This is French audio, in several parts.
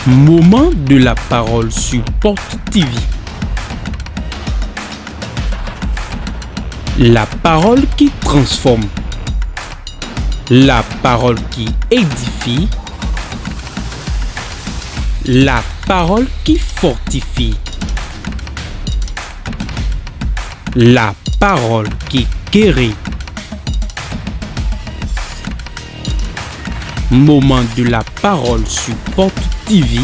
Moment de la parole sur Porte TV. La parole qui transforme. La parole qui édifie. La parole qui fortifie. La parole qui guérit. Moment de la parole sur Porte TV.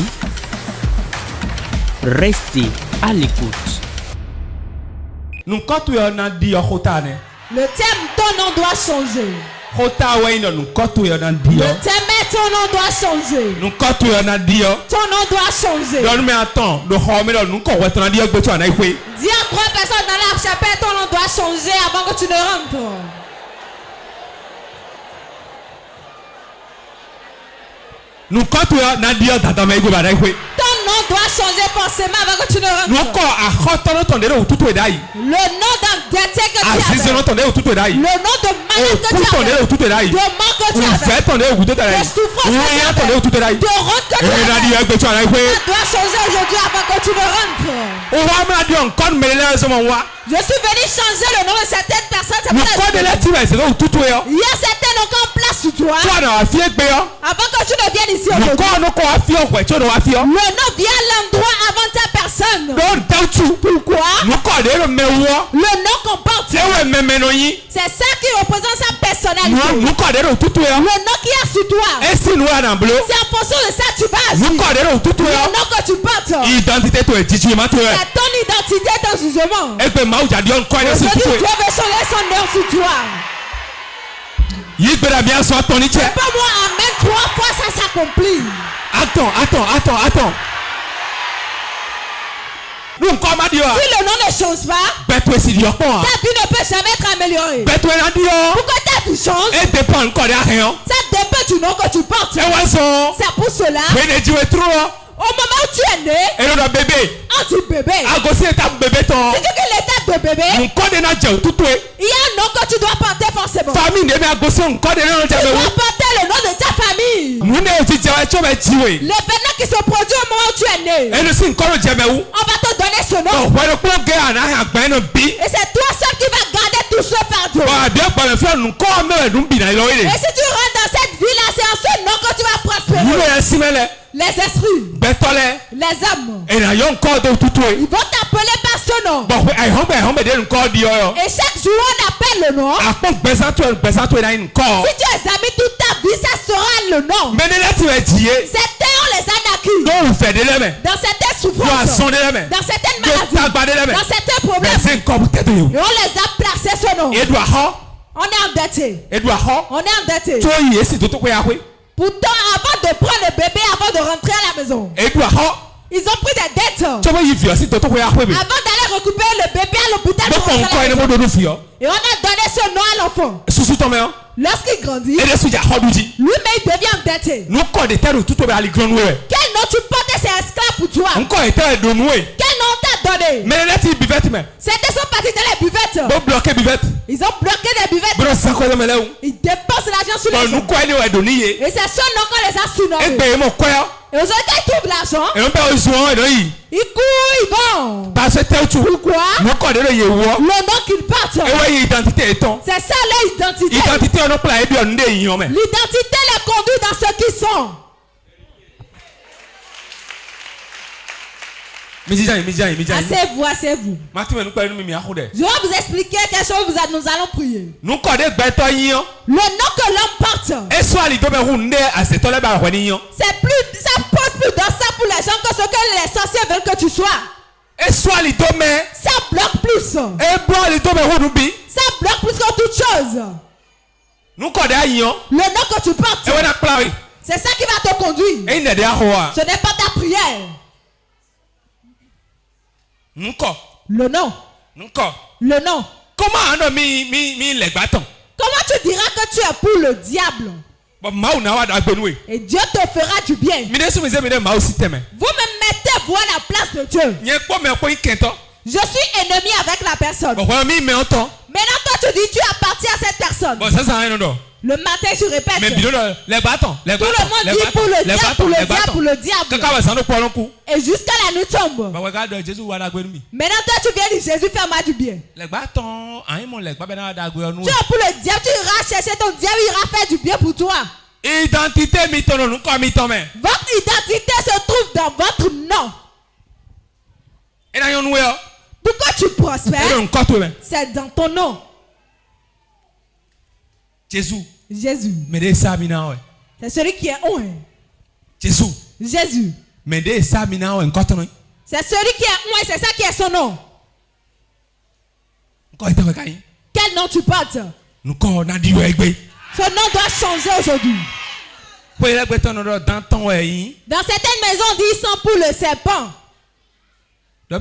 Restez à l'écoute. Le thème ton nom doit changer. Le thème ton nom doit changer. Ton nom doit changer. Dis à 3 personnes dans la chapelle, ton nom doit changer avant que tu ne rentres. Ton nom doit changer forcément avant que tu ne rentres. Le nom d'endetté que tu avais. Le nom de malade que tu avais. De mort que tu avais. De souffrance que tu avais. De honte que tu avais. Ça doit changer aujourd'hui avant que tu ne rentres. Je suis venu changer le nom de certaines personnes. Il y a certaines encore en place sur toi. Avant que tu ne viennes ici aujourd'hui. Le nom vient à l'endroit avant ta personne. Pourquoi? Le nom comporte. C'est ça qui représente sa personnalité. Le nom qui est sur toi. C'est en fonction de ça que tu vas agir. Le nom que tu portes. C'est ton identité, ton jugement. Aujourd'hui, Dieu veut changer son nom sur toi. C'est pas moi, amen 3 fois ça s'accomplit. Attends. Si le nom ne change pas, ta vie ne peut jamais être améliorée. Pourquoi ta vie change? Ça dépend du nom que tu portes. C'est pour cela, au moment où tu es né, on dit bébé. Si tu es l'étape de bébé, il y a un nom que tu dois porter forcément. Tu dois porter le nom de ta famille. L'événement qui se produit au moment où tu es né, on va te donner ce nom. Et c'est toi seul qui vas garder tout ce fardeau. Et si tu rentres dans cette vie-là, c'est en ce nom que tu vas prospérer. Les esprits, les âmes, ils vont t'appeler par ce nom. Et chaque jour on appelle le nom. Si tu examines toute ta vie, ça sera le nom. Certains on les a naquis dans certaines souffrances, dans certaines maladies, dans certains problèmes. Et on les a placés ce nom. On est endetté. Pourtant, avant de prendre le bébé, avant de rentrer à la maison, ils ont pris des dettes. Avant d'aller récupérer le bébé à l'hôpital, et on a donné ce nom à l'enfant. Lorsqu'il grandit, lui-même il devient endetté. Quel nom tu portais, c'est esclave pour toi. Quel nom t'a donné? C'était son parti dans les buvettes. Ils ont bloqué les buvettes. Ils dépensent l'argent sur les gens. Et c'est ce nom qu'on les a surnommés. Et aujourd'hui, quand ils trouvent l'argent, ils courent, ils vont. Pourquoi? Le nom qu'ils portent. C'est ça leur identité. L'identité les conduit dans ce qu'ils sont. Asseyez-vous. Je vais vous expliquer quelque chose, nous allons prier. Le nom que l'homme porte, ça pose plus dans ça pour les gens que ce que les sorciers veulent que tu sois. Ça bloque plus. Ça bloque plus que toute chose. Le nom que tu portes, c'est ça qui va te conduire. Ce n'est pas ta prière. Le nom. Comment tu diras que tu es pour le diable? Et Dieu te fera du bien. Vous me mettez-vous à la place de Dieu. Je suis ennemi avec la personne. Maintenant toi tu dis tu appartiens à cette personne. Le matin, tu répètes. Mais les bâtons, les bâtons. Tout le monde dit pour le diable, pour le diable, pour le diable. Et jusqu'à la nuit tombe. Maintenant, toi, tu viens dire Jésus, fais-moi du bien. Les bâtons, tu es pour le diable, tu iras chercher ton diable, il ira faire du bien pour toi. Identité, votre identité se trouve dans votre nom. Pourquoi tu prospères? C'est dans ton nom. Jésus. C'est celui qui est un. Jésus. Jésus. C'est celui qui est un, c'est ça qui est son nom. Quel nom tu portes? Son nom doit changer aujourd'hui. Dans certaines maisons, on dit ils sont pour le serpent. Dis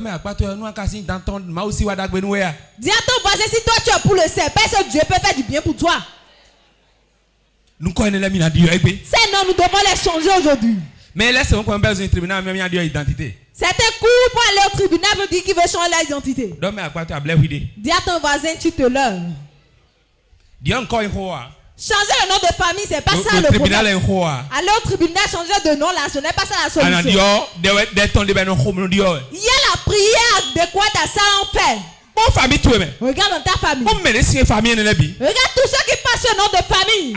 à ton voisin, si toi tu es pour le serpent, ce Dieu peut faire du bien pour toi. Ces noms, nous devons les changer aujourd'hui. Mais laisse on besoin du tribunal même identité. Certains courent pour aller au tribunal pour dire qu'ils veulent changer l'identité. Dis à ton voisin, tu te lèves. Changer le nom de famille, c'est pas ça le problème. Aller au tribunal, changer de nom là, ce n'est pas ça la solution. Il y a la prière adéquate à ça en fait. Regarde dans ta famille. Regarde tous ceux qui passent ce nom de famille.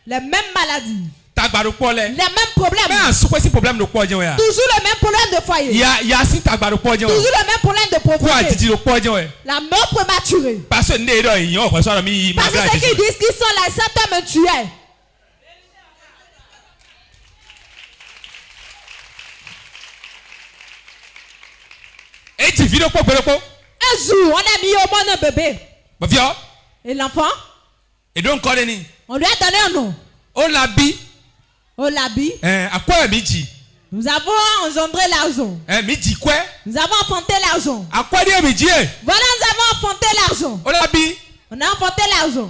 Les mêmes maladies. Les mêmes problèmes. Toujours le même problème de foyer. Toujours le même problème de pauvreté. La mort prématurée. Parce que ceux qui disent qu'ils sont là, ça t'a me tué. Un jour, on a mis au monde un bébé. Et l'enfant? On lui a donné un nom. Olabi. Nous avons engendré l'argent. Nous avons enfanté l'argent. Voilà, nous avons enfanté l'argent. On a enfanté l'argent.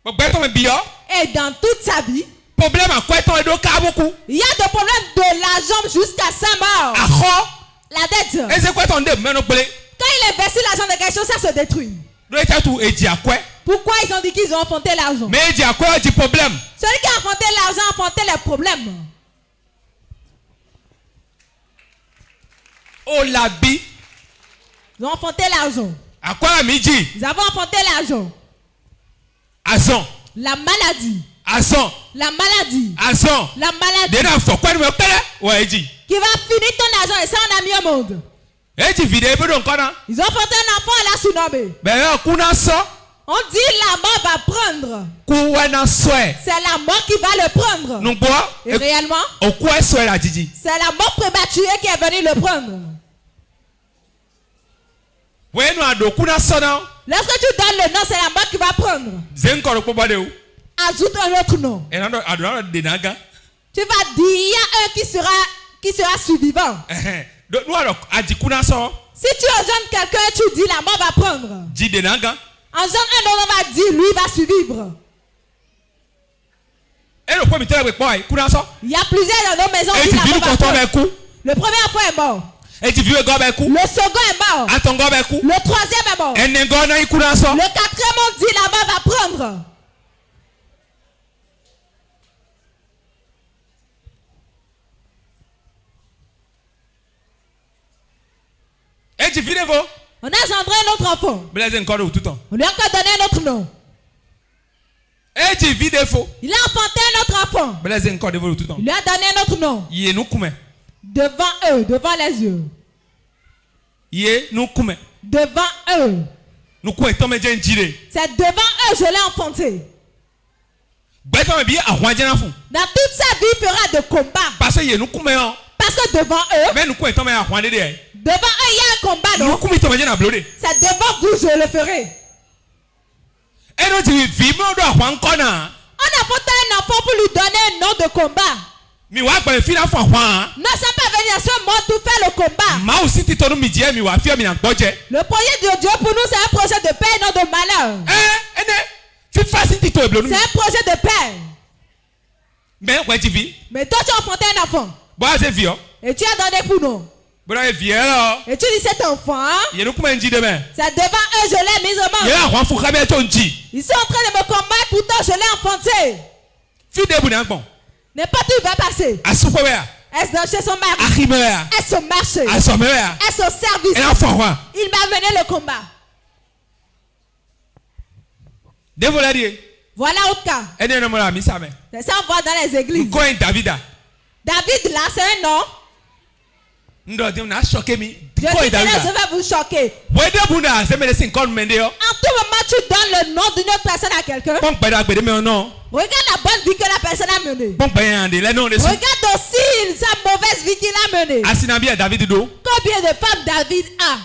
Et dans toute sa vie, il y a des problèmes de l'argent jusqu'à sa mort. La dette. Quand il investit l'argent de quelque chose, ça se détruit. Pourquoi ils ont dit qu'ils ont enfanté l'argent? Celui qui a enfanté l'argent a enfanté les problèmes. Ils ont enfanté l'argent. Nous avons enfanté l'argent. La maladie. La maladie. La maladie. Qui va finir ton argent et ça on a mis au monde. Ils ont enfanté un enfant et l'a surnommé. On dit la mort va prendre. C'est la mort qui va le prendre. Et réellement, c'est la mort prématurée qui est venue le prendre. Lorsque tu donnes le nom, c'est la mort qui va prendre. Ajoute un autre nom. Tu vas dire, il y a un qui sera survivant. Si tu engendres quelqu'un et tu dis la mort va prendre. Engendre un autre, on va dire lui va survivre. Il y a plusieurs dans nos maisons qui disent la mort va prendre. Le premier enfant est mort. Le second est mort. Le troisième est mort. Le quatrième on dit la mort va prendre. On a engendré un autre enfant. On lui a encore donné un autre nom. Il a enfanté un autre enfant. Il lui a donné un autre nom. Devant eux, devant les yeux. Devant eux. C'est devant eux je l'ai enfanté. Dans toute sa vie, il fera de combat. Parce que devant eux, il y a un combat, non? C'est devant vous, je le ferai. On a porté un enfant pour lui donner un nom de combat. Non, ça peut venir à ce moment tout faire le combat. Le projet de Dieu pour nous, c'est un projet de paix et non de malheur. C'est un projet de paix. Mais toi, tu as enfanté un enfant. Et tu as donné pour nous. Et tu dis cet enfant, c'est devant eux, je l'ai mis au monde. Ils sont en train de me combattre, pourtant je l'ai enfanté. N'importe où il va passer. Est-ce dans chez son mari? Est-ce au marché? Est-ce au service? Il m'a mené le combat. Voilà autre cas. C'est ça on voit dans les églises. David là, c'est un nom. Je vais vous choquer. En tout moment, tu donnes le nom d'une autre personne à quelqu'un. Regarde la bonne vie que la personne a menée. Regarde aussi sa mauvaise vie qu'il a menée. Combien de femmes David a?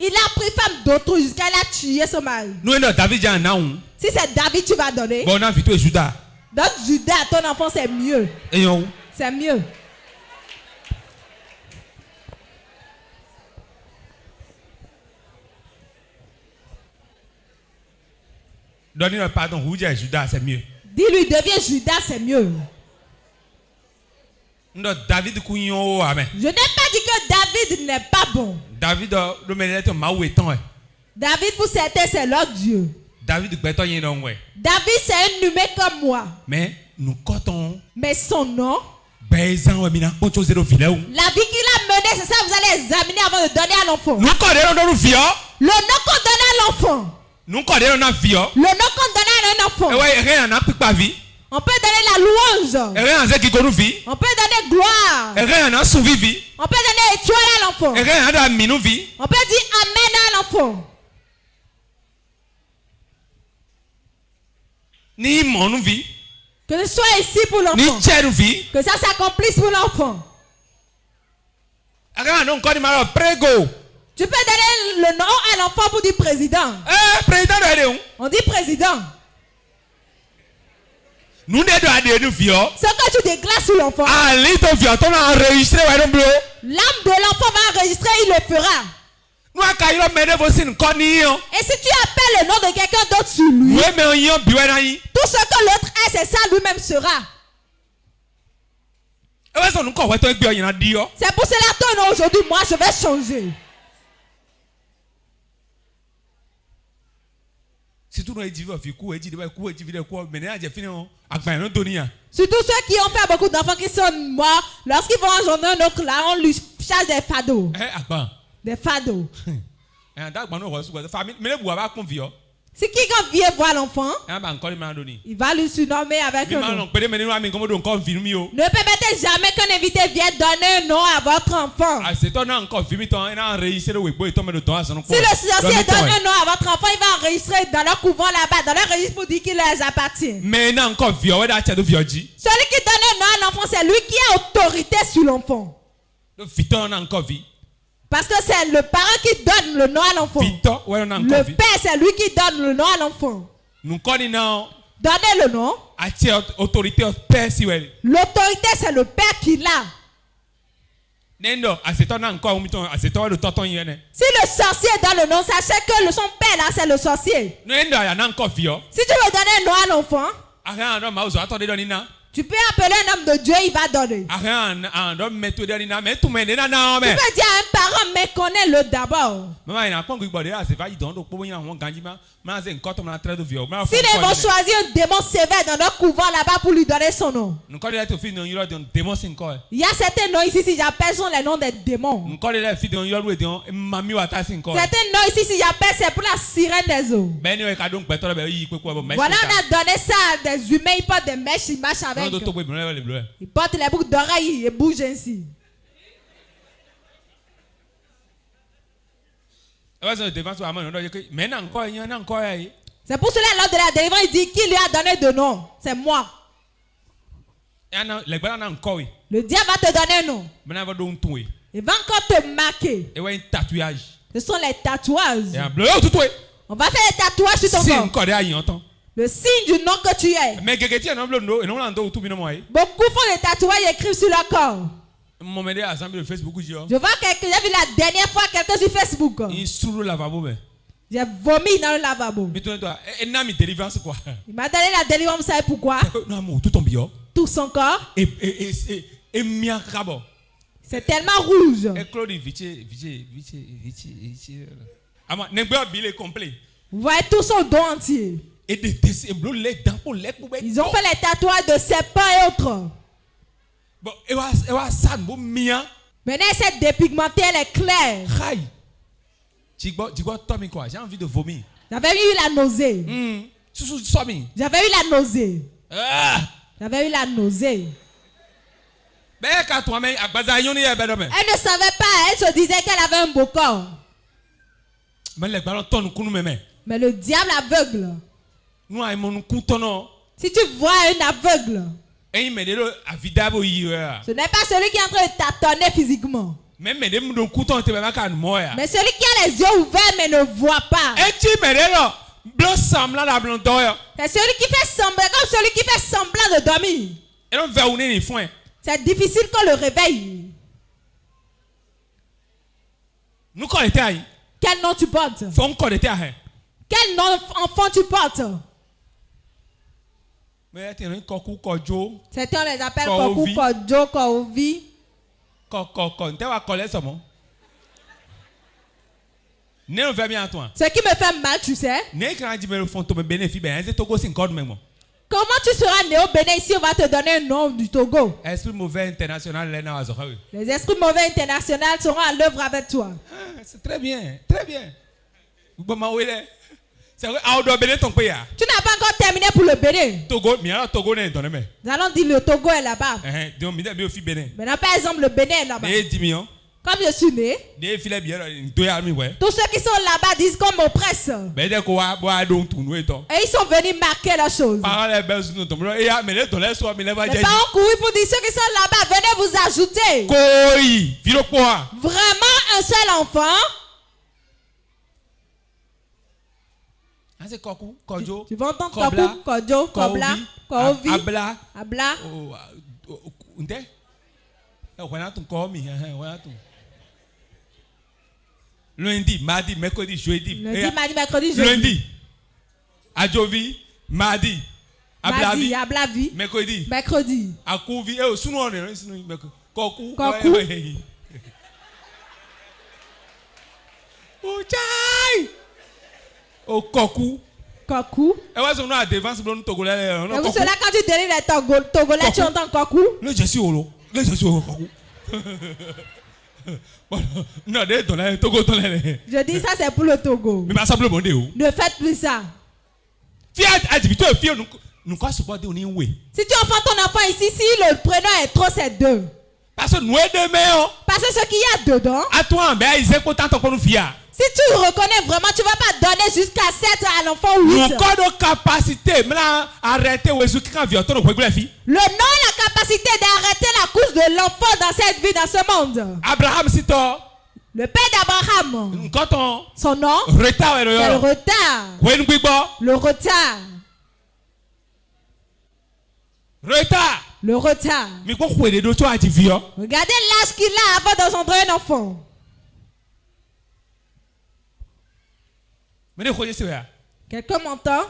Il a pris femme d'autrui jusqu'à la tuer son mari. Si c'est David, tu vas donner. Donc Judas, ton enfant, c'est mieux. C'est mieux. Donne-lui pardon, Judas, c'est mieux. Dis-lui, deviens Judas, c'est mieux. Je n'ai pas dit que David n'est pas bon. David, pour certains, c'est leur Dieu. David, c'est un humain comme moi. Mais son nom, la vie qu'il a menée, c'est ça, vous allez examiner avant de donner à l'enfant. Le nom qu'on donne à l'enfant. Le nom qu'on donne à un enfant. On peut donner la louange. On peut donner gloire. On peut donner étoile à l'enfant. On peut dire Amen à l'enfant. Que ce soit ici pour l'enfant. Que ça s'accomplisse pour l'enfant. Tu peux donner le nom à l'enfant pour dire président. On dit président. Ce que tu déclares sur l'enfant, l'âme de l'enfant va enregistrer, il le fera. Et si tu appelles le nom de quelqu'un d'autre sur lui, tout ce que l'autre est, c'est ça lui-même sera. C'est pour cela que aujourd'hui, moi, je vais changer. Surtout ceux qui ont fait beaucoup d'enfants qui sont morts, lorsqu'ils vont engendrer un autre là, on lui charge des fados. Des fados. Si quelqu'un vient voir l'enfant, il va lui surnommer avec un nom. Ne permettez jamais qu'un invité vienne donner un nom à votre enfant. Si le sorcier donne un nom à votre enfant, il va enregistrer dans leur couvent là-bas, dans leur registre pour dire qu'il les appartient. Celui qui donne un nom à l'enfant, c'est lui qui a autorité sur l'enfant. Parce que c'est le parent qui donne le nom à l'enfant. Le père, c'est lui qui donne le nom à l'enfant. Donnez le nom. L'autorité, c'est le père qui l'a. Si le sorcier donne le nom, sachez que son père là, c'est le sorcier. Si tu veux donner un nom à l'enfant, tu peux appeler un homme de Dieu, il va donner. Tu peux dire à un parent, mais connais-le d'abord. Si les vont choisir un démon sévère dans leur couvent là-bas pour lui donner son nom. Il y a certains noms ici, si j'appelle, sont les noms des démons. Certains noms ici, si j'appelle, c'est pour la sirène des eaux. Voilà, on a donné ça à des humains, ils portent des mèches, ils marchent avec. Ils portent les boucles d'oreilles et bougent ainsi. C'est pour cela lors de la délivrance, il dit qui lui a donné de nom. C'est moi. Le diable va te donner un nom. Il va encore te marquer. Ce sont les tatouages. On va faire des tatouages sur ton corps. Le signe du nom que tu es. Beaucoup font des tatouages et écrivent sur leur corps. Je vois quelqu'un, j'ai vu la dernière fois quelqu'un sur Facebook. J'ai vomi dans le lavabo. Mais toi, et n'a mis délivrance quoi? Il m'a donné la délivrance, vous savez pourquoi? Non, mon tout ton bio. Tout son corps. Et mien crabo. C'est tellement rouge. Et Claude Vichy. Ah moi, n'est pas billet complet. Vous voyez tout son dos entier. Et des dents pour les poubelles. Ils ont fait les tatouages de serpents et autres. Bon, et ça bon mien. Maintenant, cette dépigmentée, elle est claire. Aïe. Tu vois, Tommy quoi? J'ai envie de vomir. J'avais eu la nausée. J'avais eu la nausée. J'avais eu la nausée. Elle ne savait pas, elle se disait qu'elle avait un beau corps. Mais le diable aveugle. Si tu vois un aveugle, ce n'est pas celui qui est en train de tâtonner physiquement. Mais celui qui a les yeux ouverts mais ne voit pas. C'est celui qui fait semblant, comme celui qui fait semblant de dormir. C'est difficile qu'on le réveille. Quel nom tu portes? Quel nom enfant tu portes? Certains on les appelle Kokou, Kodjo, Kouvi. Ce qui me fait mal, tu sais. Comment tu seras né au Bénin ici, on va te donner un nom du Togo. Esprit mauvais international. Les esprits mauvais internationaux seront à l'œuvre avec toi. C'est très bien, très bien. Tu n'as pas encore terminé pour le Bénin. Nous allons dire le Togo est là-bas. Maintenant, par exemple, le Bénin est là-bas. Comme je suis né, tous ceux qui sont là-bas disent qu'on m'oppresse. Et ils sont venus marquer la chose. Les parents courent pour dire ceux qui sont là-bas, venez vous ajouter. Vraiment un seul enfant. Tu vas entendre Kokou, Kodjo, Kobla, Kouvi, Abla. Lundi, mardi, mercredi, jeudi. Lundi, Adjovi, mardi, Ablavi, mercredi. Akouvi, Kokou. Kokou. Et vous savez quand tu délivres les Togolais, tu entends Kokou. Je suis au Kokou. Je dis ça c'est pour le Togo. Ne faites plus ça. Si tu enfantes ton enfant ici, si le prénom est trop, c'est 2. Parce que ce qu'il y a dedans, si tu reconnais vraiment, tu ne vas pas donner jusqu'à 7 à l'enfant 8. Le nom et la capacité d'arrêter la couche de l'enfant dans cette vie, dans ce monde. Abraham, le père d'Abraham, son nom, c'est le retard. Le retard. Le retard. Regardez l'âge qu'il a avant d'engendrer un enfant. Quelqu'un m'entend?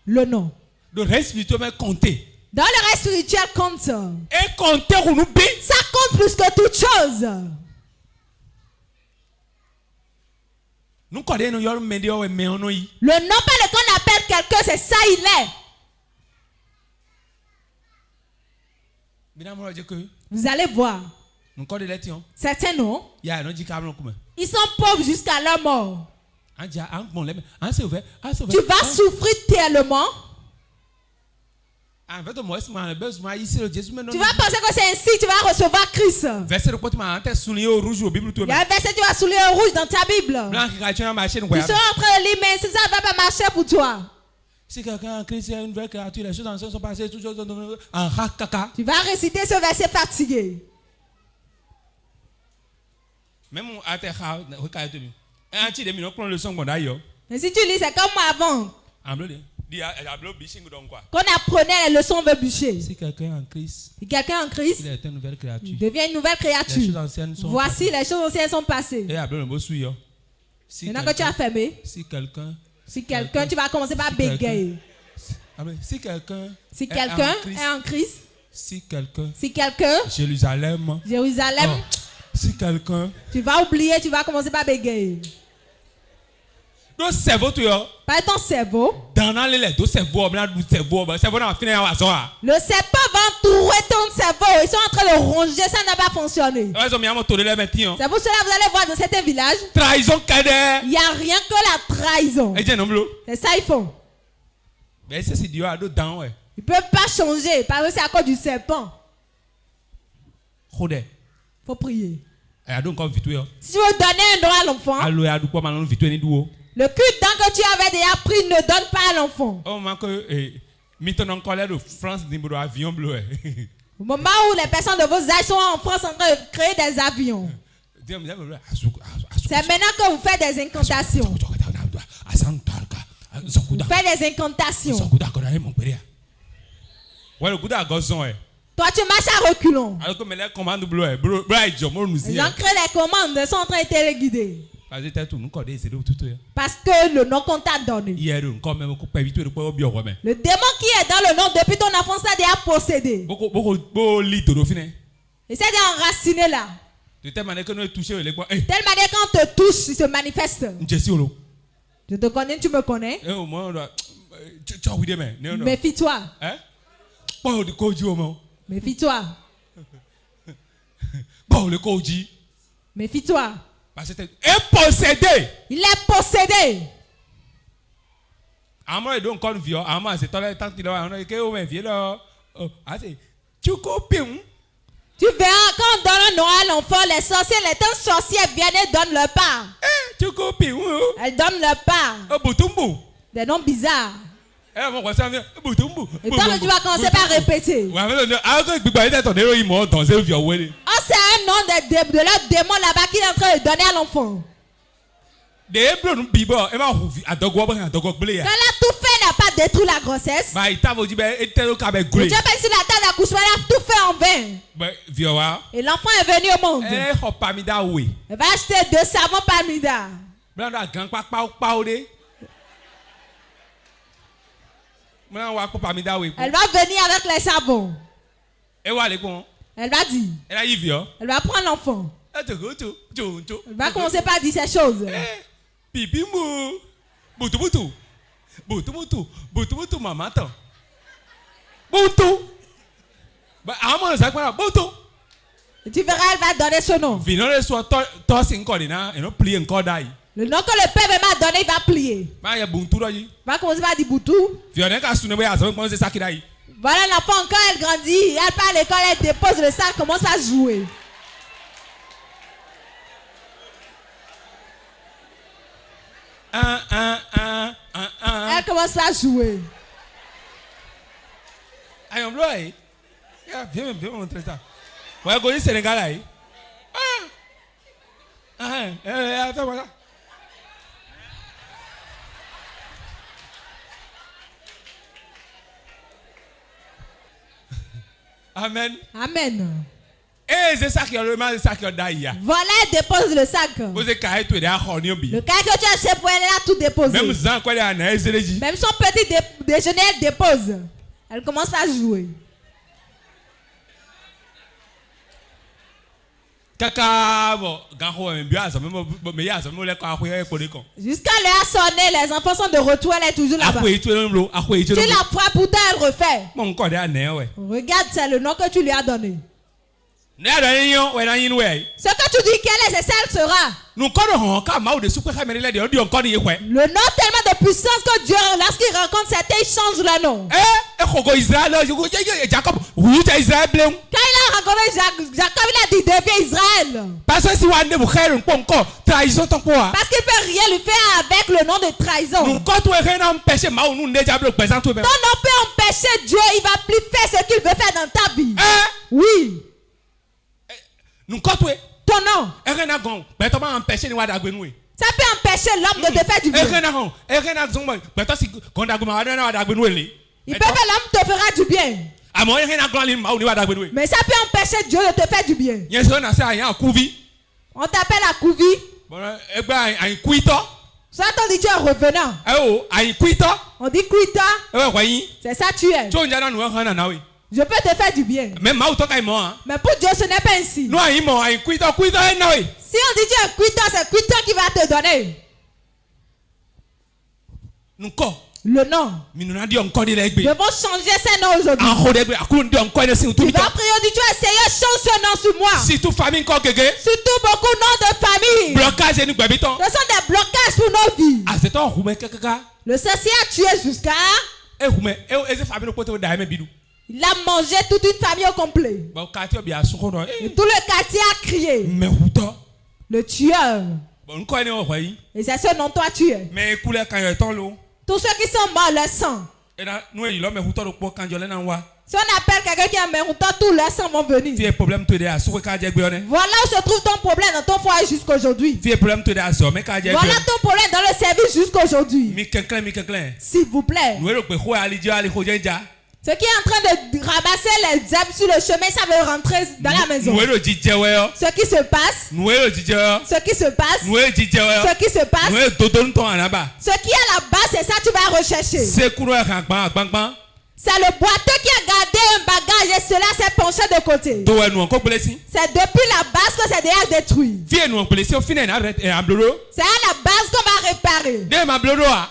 Le nom. Le reste spirituel compter. Dans le reste spirituel compte. Et compter pour nous. Ça compte plus que toute chose. Le nom par lequel on appelle quelqu'un, c'est ça il est. Vous allez voir. Certains noms, ils sont pauvres jusqu'à leur mort. Tu vas souffrir tellement. Tu vas penser que c'est ainsi, tu vas recevoir Christ. Il y a un verset tu vas souligner en rouge dans ta Bible. Tu seras en train de lire, mais ça ne va pas marcher pour toi. Si quelqu'un a Christ, il y a une nouvelle créature, les choses anciennes sont passées, toutes choses en rakaka. Tu vas réciter ce verset fatigué. Même mais si tu lis, c'est comme avant. Qu'on apprenait les leçons de bûcher. Si quelqu'un en Christ, il est une nouvelle créature. Il devient une nouvelle créature. Voici les choses anciennes sont passées. Maintenant que tu as fermé. Si quelqu'un. Tu vas commencer par bégayer. Si quelqu'un est en crise. Si quelqu'un. Jérusalem. Oh. Si quelqu'un. Tu vas oublier, tu vas commencer par bégayer. Le cerveau, tu vois. Pas ton cerveau. Dans les deux cerveaux, le cerveau va entourer ton cerveau. Ils sont en train de ronger, ça n'a pas fonctionné. C'est pour cela vous allez voir dans certains villages. Trahison il n'y a rien que la trahison. C'est ça ils font. Mais c'est Dieu à deux dents, ouais. Ils ne peuvent pas changer parce que c'est à cause du serpent. Il faut prier. Si tu veux donner un don à l'enfant, le culte dent que tu avais déjà pris ne donne pas à l'enfant. Au moment où les personnes de vos âges sont en France en train de créer des avions. C'est maintenant que vous faites des incantations. Vous faites des incantations. Toi, tu marches à reculons. Ils ont créé les commandes, ils sont en train de téléguider. Parce que le nom qu'on t'a donné. Le démon qui est dans le nom depuis ton enfance a déjà possédé. Et c'est enraciné là. De telle manière qu'on te touche, il se manifeste. Je te connais, tu me connais. Méfie-toi. Méfie-toi. Méfie-toi. Il est possédé. Tu verras quand on donne un nom à l'enfant, les sorciers, les temps sorcières viennent et donnent leur part. Elles donnent leur part. Des noms bizarres. Et toi, tu vas commencer par répéter. Oh, c'est un nom de leur démon là-bas qu'il est en train de donner à l'enfant. Quand elle a tout fait, n'a pas détruit la grossesse. Tu as pas sur la table d'accouchement, elle a tout fait en vain. Et l'enfant est venu au monde. Elle va acheter 2 savons Palmida. Elle va venir avec les savons. Elle va dire. Elle va prendre l'enfant. Elle va commencer par dire ces choses. Tu verras, elle va donner ce nom. Le nom que le père m'a donné, il va plier. Il va commencer par dire Boutou. Voilà l'enfant, quand elle grandit, elle part à l'école, elle dépose le sac, commence à jouer. Elle commence à jouer. Viens montrer ça. Ouais, go Sénégal. Voilà. Amen. Amen. C'est ça qui est le mal, ça qui est d'ailleurs. Voilà, elle dépose le sac. Le cahier que tu as acheté pour elle, elle a tout déposé. Même son petit déjeuner, elle dépose. Elle commence à jouer. Jusqu'à l'heure sonné, les enfants sont de retour, elle est toujours là-bas. Tu la frappes, pourtant elle refait. Regarde, c'est le nom que tu lui as donné. Ce que tu dis qu'elle est, c'est ça elle sera. Le nom tellement de puissance que Dieu, lorsqu'il rencontre certains, il change le nom. Quand il a rencontré Jacob, il a dit deviens Israël. Parce qu'il ne peut rien lui faire avec le nom de trahison. Ton nom peut empêcher Dieu, il va plus faire ce qu'il veut faire dans ta vie. Oui. Ton nom. Ça peut empêcher l'homme de te faire du bien. Il peut faire l'homme te fera du bien. Mais ça peut empêcher Dieu de te faire du bien. On t'appelle à Kouvi. Soit on dit tu es revenant. On dit quitter. C'est ça tu es. Je peux te faire du bien. Mais pour Dieu ce n'est pas ainsi. Si on dit tu es quitter, c'est quitter qui va te donner. Le nom. Nous devons changer ce nom aujourd'hui. Tu vas prier, on dit tu as essayé, change ce nom sur moi. Surtout beaucoup de noms de famille. Ce sont des blocages pour nos vies. Le sorcier a tué jusqu'à. Il a mangé toute une famille au complet. Et tout le quartier a crié. Le tueur. Et c'est ce nom toi tu es. Tous ceux qui sont morts, leur sang. Si on appelle quelqu'un qui est mort, tous leurs sangs vont venir. Voilà où se trouve ton problème dans ton foyer jusqu'aujourd'hui. Voilà ton problème dans le service jusqu'aujourd'hui. S'il vous plaît. Ceux qui est en train de ramasser les herbes sur le chemin, ça veut rentrer dans la maison. Ce qui se passe. Ce qui se passe. Ce qui se passe. Ce qui est là-bas, c'est ça que tu vas rechercher. C'est le boiteux qui a gardé un bagage et cela s'est penché de côté. C'est depuis la base que c'est déjà détruit. C'est à la base qu'on va réparer.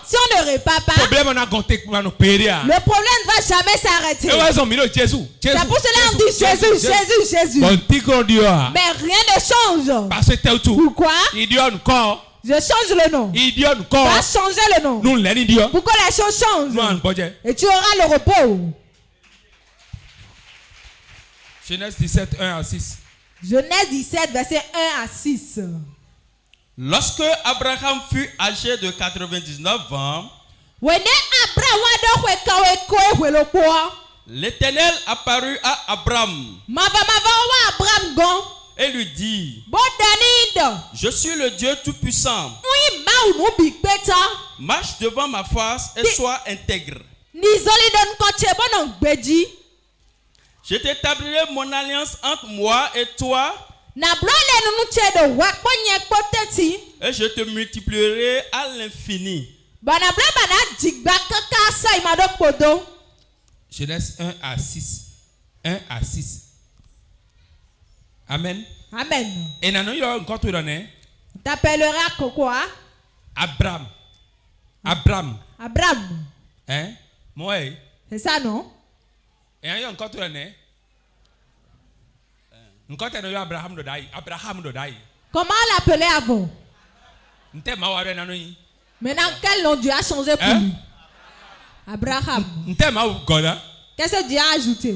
Si on ne répare pas, le problème ne va jamais s'arrêter. C'est pour cela qu'on dit Jésus, Jésus, Jésus. Mais rien ne change. Pourquoi? Je change le nom. Va changer le nom. Pour que les choses changent. Et tu auras le repos. Genèse 17, 1 à 6. Genèse 17, verset 1 à 6. Lorsque Abraham fut âgé de 99 ans, l'Éternel apparut à Abraham et lui dit: je suis le Dieu Tout-Puissant. Marche devant ma face et sois intègre. Je t'établirai mon alliance entre moi et toi, et je te multiplierai à l'infini. Genèse 1 à 6. 1 à 6. Amen. Amen. Et t'appelleras quoi? Abraham. Hein? Moi. C'est ça, non? Et il y a encore tout l'année. Abraham. Comment l'appelait avant? Maintenant, quel nom Dieu a changé pour lui? Abraham. Qu'est-ce que Dieu a ajouté?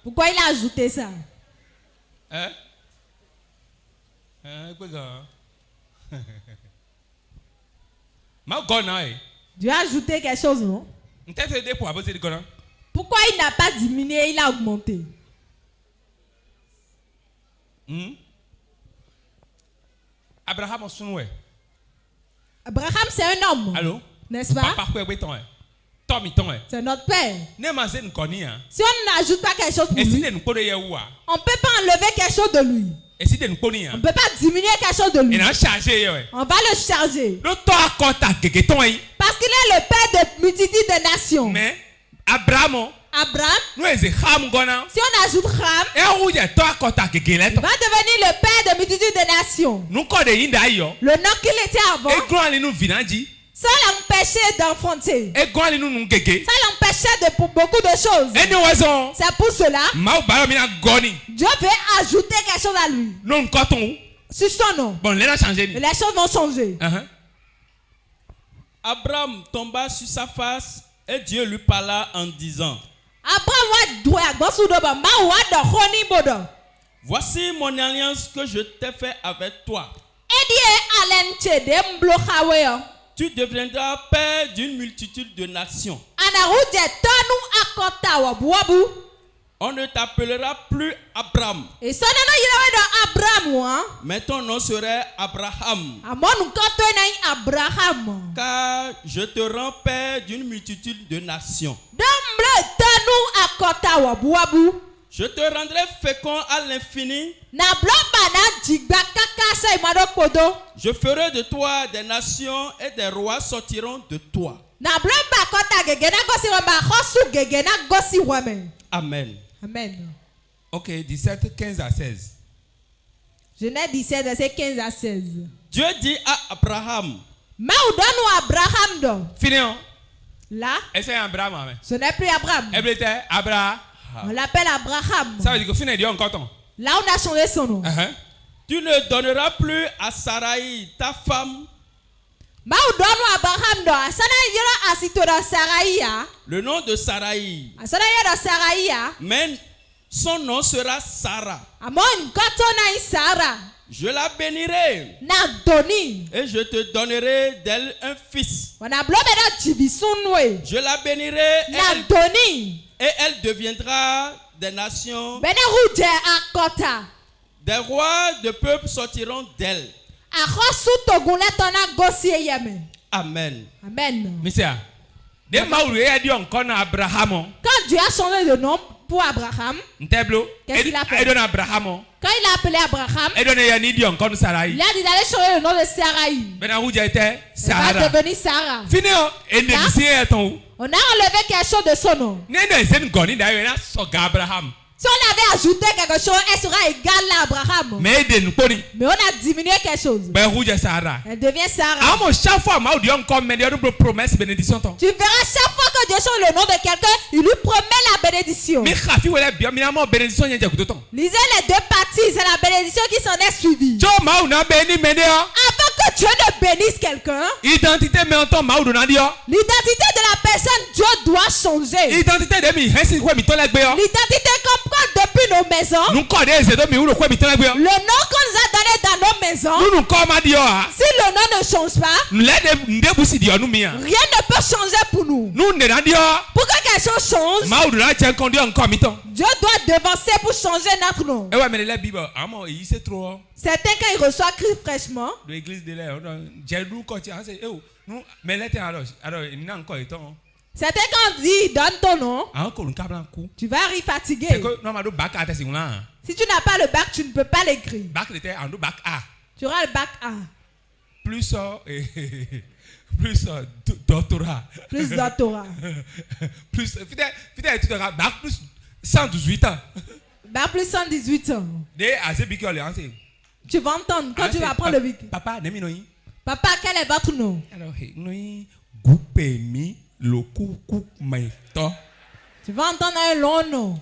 Pourquoi il a ajouté ça? Dieu a ajouté quelque chose, non? Pourquoi il n'a pas diminué, il a augmenté? Abraham, c'est un homme. Allô? N'est-ce pas? C'est notre père. Si on n'ajoute pas quelque chose pour lui, on ne peut pas enlever quelque chose de lui. On ne peut pas diminuer quelque chose de lui. On va le charger. Parce qu'il est le père de multitudes de nations. Mais Abraham, si on ajoute Ram, il va devenir le père de multitudes de nations. Le nom qu'il était avant, ça l'empêchait d'enfanter. Ça l'empêchait de beaucoup de choses. C'est pour cela Dieu veut ajouter quelque chose à lui. Sur son nom. Les choses vont changer. Abraham tomba sur sa face et Dieu lui parla en disant: voici mon alliance que je t'ai fait avec toi. Tu deviendras père d'une multitude de nations. On ne t'appellera plus Abraham. Et ça n'a pas Abraham. Mais ton nom serait Abraham. Abraham. Car je te rends père d'une multitude de nations. Je te rendrai fécond à l'infini. Je ferai de toi des nations et des rois sortiront de toi. Amen. Amen. Ok, 17, 15 à 16. Genèse 17, verset 15 à 16. Dieu dit à Abraham. Fini. Là, c'est Abraham. ce n'est plus Abraham. Abraham. On l'appelle Abraham. Ça veut dire que fini dit encore. Là, on a changé son nom. Tu ne donneras plus à Sarai, ta femme, le nom de Sarai, mais son nom sera Sarah. Je la bénirai et je te donnerai d'elle un fils. Je la bénirai et elle deviendra des nations. Des rois de peuples sortiront d'elle. Amen. Amen. Monsieur, quand Dieu a changé de nom pour Abraham, qu'est-ce qu'il a fait? Quand il a appelé Abraham, il a dit d'aller changer le nom de Sarai. Elle va devenir Sarah. On a enlevé quelque chose de son nom. Si on avait ajouté quelque chose, elle sera égale à Abraham. Mais on a diminué quelque chose. Elle devient Sarah. Tu verras chaque fois que Dieu change le nom de quelqu'un, il lui promet la bénédiction. Lisez les deux parties, c'est la bénédiction qui s'en est suivie. Avant que Dieu ne bénisse quelqu'un, l'identité de la personne, Dieu doit changer. L'identité comme quoi depuis nos maisons, le nom qu'on nous a donné dans nos maisons, si le nom ne change pas, rien ne peut changer pour nous. Pour que quelque chose change, Dieu doit devancer pour changer notre nom. Certains, quand ils reçoivent Christ fraîchement, certains, quand on dit donne ton nom, tu vas arriver fatigué. Si tu n'as pas le bac, tu ne peux pas l'écrire. Tu auras le bac A. Plus doctorat. Plus doctorat. Plus, bac plus 118 ans. Bac plus 118 ans. Tu vas entendre quand tu vas prendre le bic. Papa, quel est votre nom? Tu vas entendre un long nom.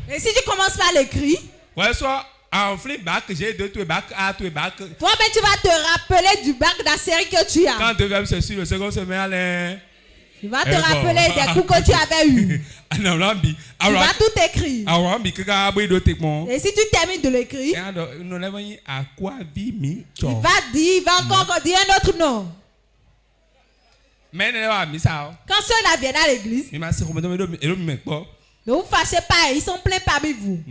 Et si tu commences par l'écrire, toi-même tu vas te rappeler du bac de la série que tu as. Quand le verbe se suit, le second se met à l'air. Tu vas te rappeler des coups que tu avais eus. Tu vas tout écrire. Et si tu termines de l'écrire, il va encore dire un autre nom. Quand ceux-là viennent à l'église, ne vous fâchez pas, ils sont pleins parmi vous.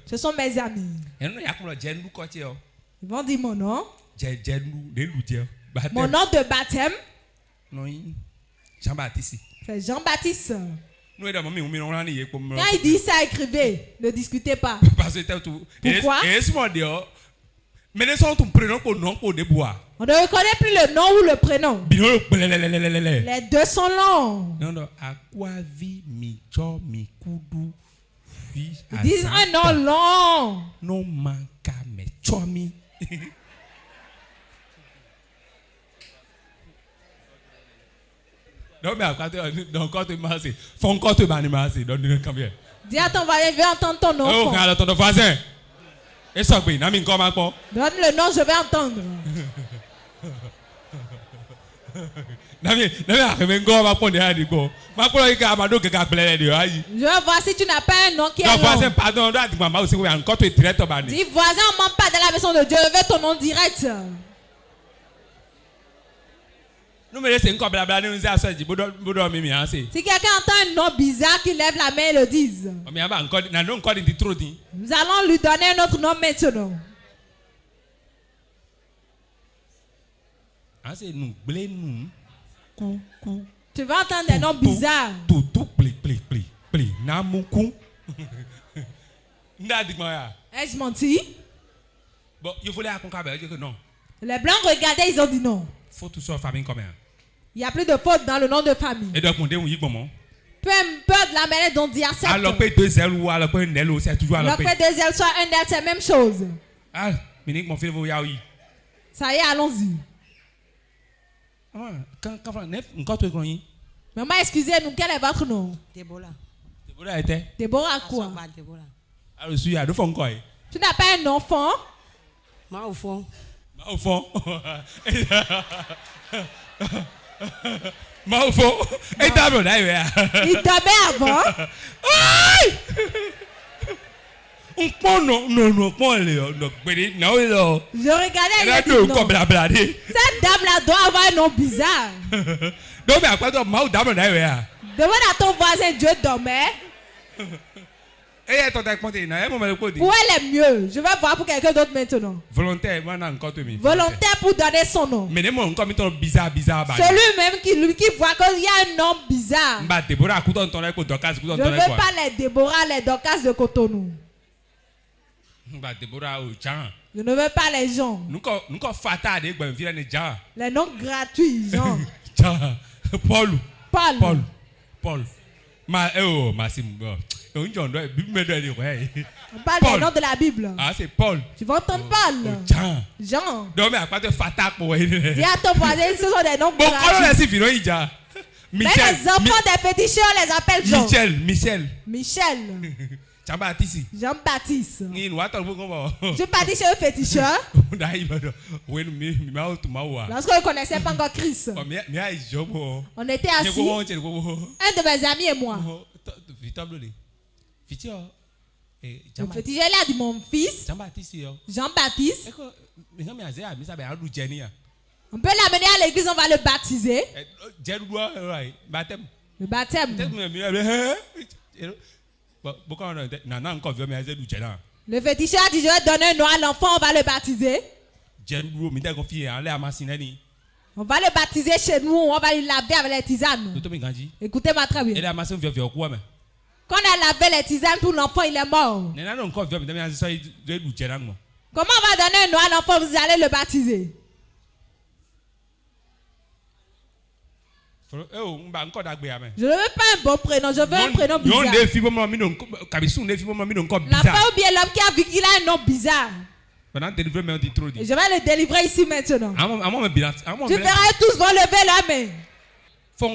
Ce sont mes amis. Ils vont dire mon nom. Mon nom de baptême, Jean-Baptiste. c'est Jean-Baptiste. Quand il dit ça, écrivez. Ne discutez pas. Pourquoi? On ne reconnaît plus le nom ou le prénom. Les deux sont longs. Ils disent un nom long. Dis à ton voisin, je vais entendre ton nom. Donne le nom, je vais entendre. Je veux voir si tu n'as pas un nom qui est long. Voisin, pardon, Dis voisin, on ne ment pas dans la maison de Dieu. Je veux ton nom direct. Si quelqu'un entend un nom bizarre qui lève la main et le dise. Nous allons lui donner un autre nom maintenant. Tu vas entendre des noms bizarres. Ai-je menti? Les blancs regardaient, ils ont dit non. Il n'y a plus de faute dans le nom de famille. Peu importe la manière dont on accepte. Alors que 2 L ou alors que 1 L, c'est toujours alors que 2 L soit 1 L, c'est la même chose. Ah, Minique, mon fils, vous y allez. Ça y est, allons-y. Maman, excusez-nous, quel est votre nom? Déborah. Déborah était? Déborah quoi? Déborah. Alors, tu n'as pas un enfant? Moi au fond. Moi au fond. Moi au fond. Et d'abord, il dormait avant. Je regardais. Cette dame-là doit avoir un nom bizarre. Demande à ton voisin, Dieu dormait. Où est le mieux? Je vais voir pour quelqu'un d'autre maintenant. Volontaire pour donner son nom. Celui-même qui voit qu'il y a un nom bizarre. Je ne veux pas les Déborah, les Dorcas de Cotonou. Je ne veux pas les gens. Les noms gratuits, Jean. Paul. On parle des noms de la Bible. Ah, c'est Paul. Tu vas entendre Paul. Jean. Dis à ton voisin, ce sont des noms gratuits. Mais les enfants des féticheurs les appellent Jean. Michel. Jean-Baptiste. Tu partis chez un féticheur. Lorsqu'on ne connaissait pas encore Christ. On était assis. Un de mes amis et moi. Le féticheur a dit mon fils. Jean-Baptiste. On peut l'amener à l'église, on va le baptiser. Le baptême. Le féticheur a dit je vais donner un nom à l'enfant, on va le baptiser. On va le baptiser chez nous, on va lui laver avec les tisanes. Écoutez-moi très bien. Quand on a lavé les tisanes, tout l'enfant il est mort. Comment on va donner un nom à l'enfant, vous allez le baptiser? Je ne veux pas un bon prénom, je veux un prénom bizarre. L'enfant ou bien l'homme qui a vu qu'il a un nom bizarre. Et je vais le délivrer ici maintenant. Tu verras tous vont lever la main. Je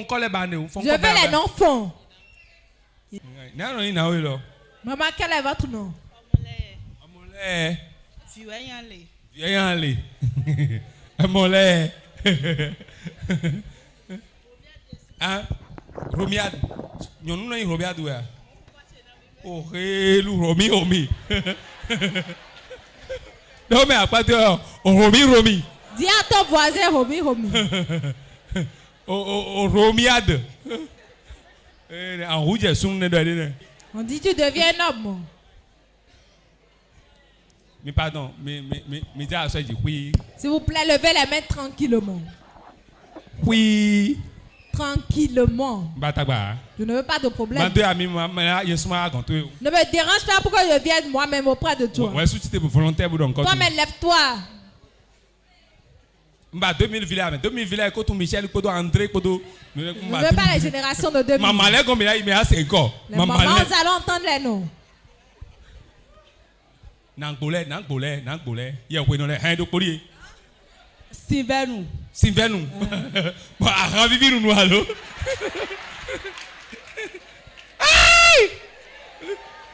veux les noms fonds. Maman, quel est votre nom? Romiade. Nous n'avons pas de Romiade. Oh, Romi. Non, mais à part de Romi. Dis à ton voisin Romi. Oh, Romiade. En rouge, on dit tu deviens un homme. Mais pardon, mais s'il vous plaît, levez les mains tranquillement. Oui. Tranquillement. Je ne veux pas de problème. Ne me dérange pas pour que je vienne moi-même auprès de toi. Toi-même, lève-toi. 2000 villas, Michel, André, je ne veux pas les générations de 2000. Les mamans, nous allons entendre les noms. Sylvain. Bon, ravivi nous allô.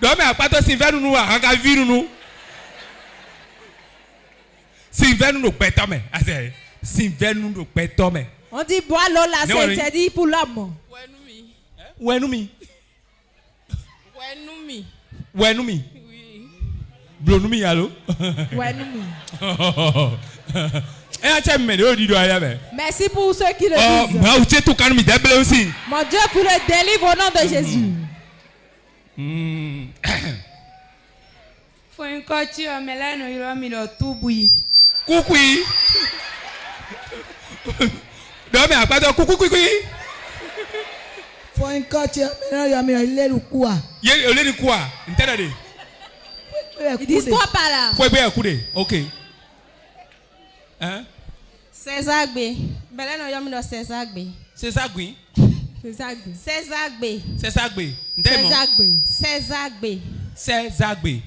Non mais pas toi Sylvain nous ravivi nous. Sylvain nous pétome. Sylvain nous pétome. On dit boire l'eau là, c'est interdit pour l'homme. Wenumi. Wenumi. Wenumi. Oui. Blonumi allô? Wenumi. Merci pour ceux qui le disent. Mon Dieu pour le délivre au nom de Jésus. Faut une coachie, mais là, nous avons mis le tout bouilli. Coucou. Non, mais après, coucou. Faut une coachie, mais là, nous avons mis le quoi? Il y a le quoi? Ils disent quoi par là? Faut bien écouter. Ok. Hein? César B. Mais là, nous avons mis le César B. César B. César B. César B. César B. César B. César B. César B.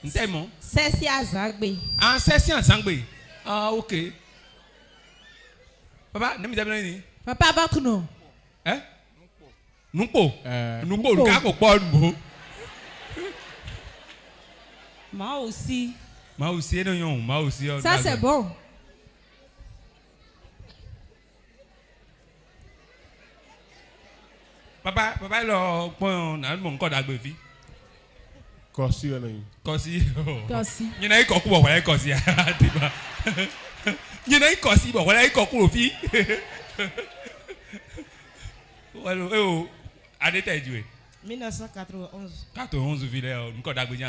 Ntemo. César Zagbe. Ah, César Zagbe. Ah, ok. Papa, ne me demandez ni. Papa, votre nom. Hein? Numpo. Numpo, le gars qui parle numpo. Moi aussi. Moi aussi, non, moi aussi. Ça c'est bon. Papa, le point, on a mon code à Bevi. Corsi. Il y a un cocu pour voir Corsi. Il y a un Corsi pour voir cocu au fil. Oh, à l'état du 1991. 91 villes, on code à Bevi.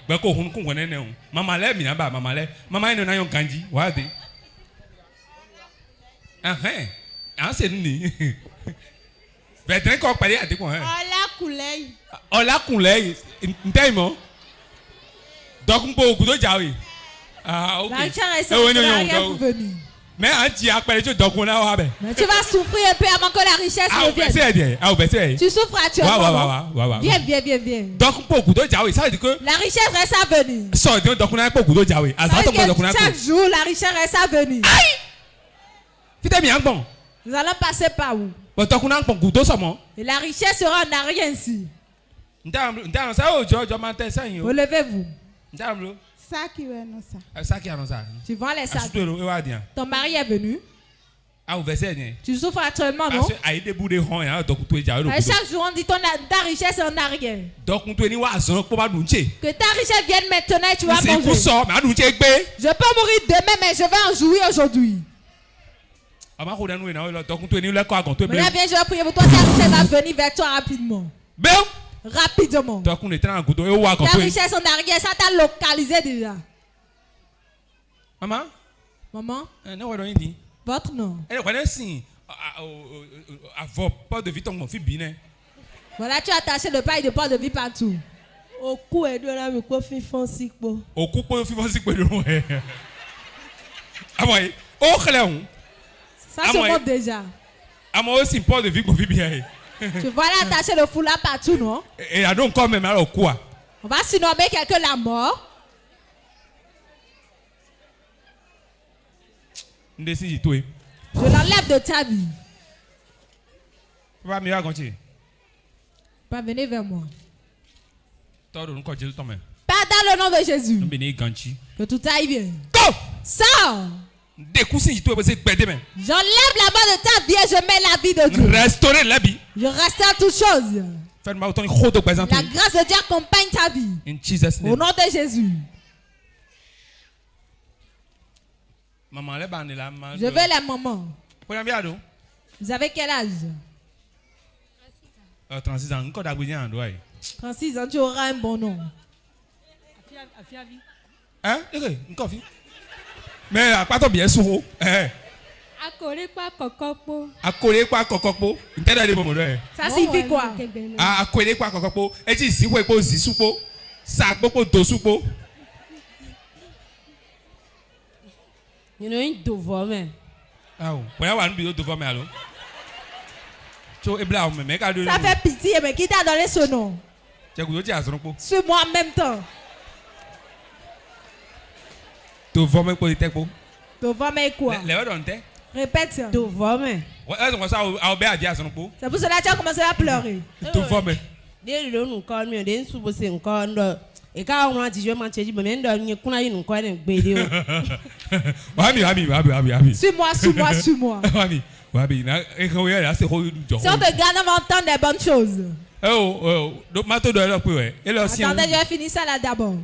Bako hun kun wane ne o mama le mi na ba mama le mama eno na yon kanji wa de an se ni vetre ko pare ade ko ola kunle ntei mo dokun po ogudo jawe ah okay mais an ti apere jo dokun na wa be tu vas souffrir un peu avant que la richesse revienne. Tu souffres actuellement. Viens. Donc pour ogudo jawe ça veut dire que la richesse reste à venir. So donc dokun na po ogudo jawe azato po dokun na chaque jour la richesse reste à venir. Fite mi angbon. Nous allons passer par où? Dokun na po ogudo somo. Et la richesse sera en arrière ici. Ndam ça o jo mante ça yo. Relevez-vous. Ndam Ça qui est non ça. Ça qui est non ça. Tu vends les sacs. Ton mari est venu. Ah, vous versez. Tu souffres actuellement, non? Chaque jour, on dit ta richesse est en arrière. Que ta richesse vienne maintenant et tu vas manger. Je peux mourir demain, mais je vais en jouir aujourd'hui. Maintenant, viens, je vais prier pour toi. Ta richesse va venir vers toi rapidement. Rapidement. Ta richesse en arrière, ça t'a localisé déjà. Maman? Non, votre nom? Voilà, tu as attaché le paille de porte de vie partout. Au cou et de la me coiffe fonsico. Au cou pour fonsico de nous. Ah ouais. Oh, Cléon. Ça se montre déjà. Ah moi aussi porte de vie pour bien. Tu vois là attacher le foulard partout, non? Et là donc quand même alors quoi? On va surnommer quelqu'un la mort. Je l'enlève de ta vie. Pas venez vers moi. Pas dans le nom de Jésus. Que tout aille bien. Sors. J'enlève la main de ta vie et je mets la vie de Dieu. Restaurer la vie. Je restaure toutes choses. La grâce de Dieu accompagne ta vie. Au nom de Jésus. Je veux les mamans. Vous avez quel âge? 36 ans. 36 ans, tu auras un bon nom. Hein? Mais pas bien souvent. Accolé quoi cocopo? Ça signifie quoi? Accolé quoi cocopo? Et tu sais quoi pour zisupo? Ça pour dosupo? You know une devoir ah ouais, on a devoir mais alors. Ça fait pitié, mais qui t'a donné ce nom? Suis-moi en même temps. Devoir mais pour les techos. Devoir mais quoi? Répète ça. Devoir mais. C'est pour cela que tu as commencé à pleurer. Devoir mais. Des nous quand mieux des sous c'est encore Et quand on a dit je m'en dit mais on a une quoi une bédé. Suis-moi. Si on te garde, on va entendre des bonnes choses. Attendez, je vais finir ça là d'abord.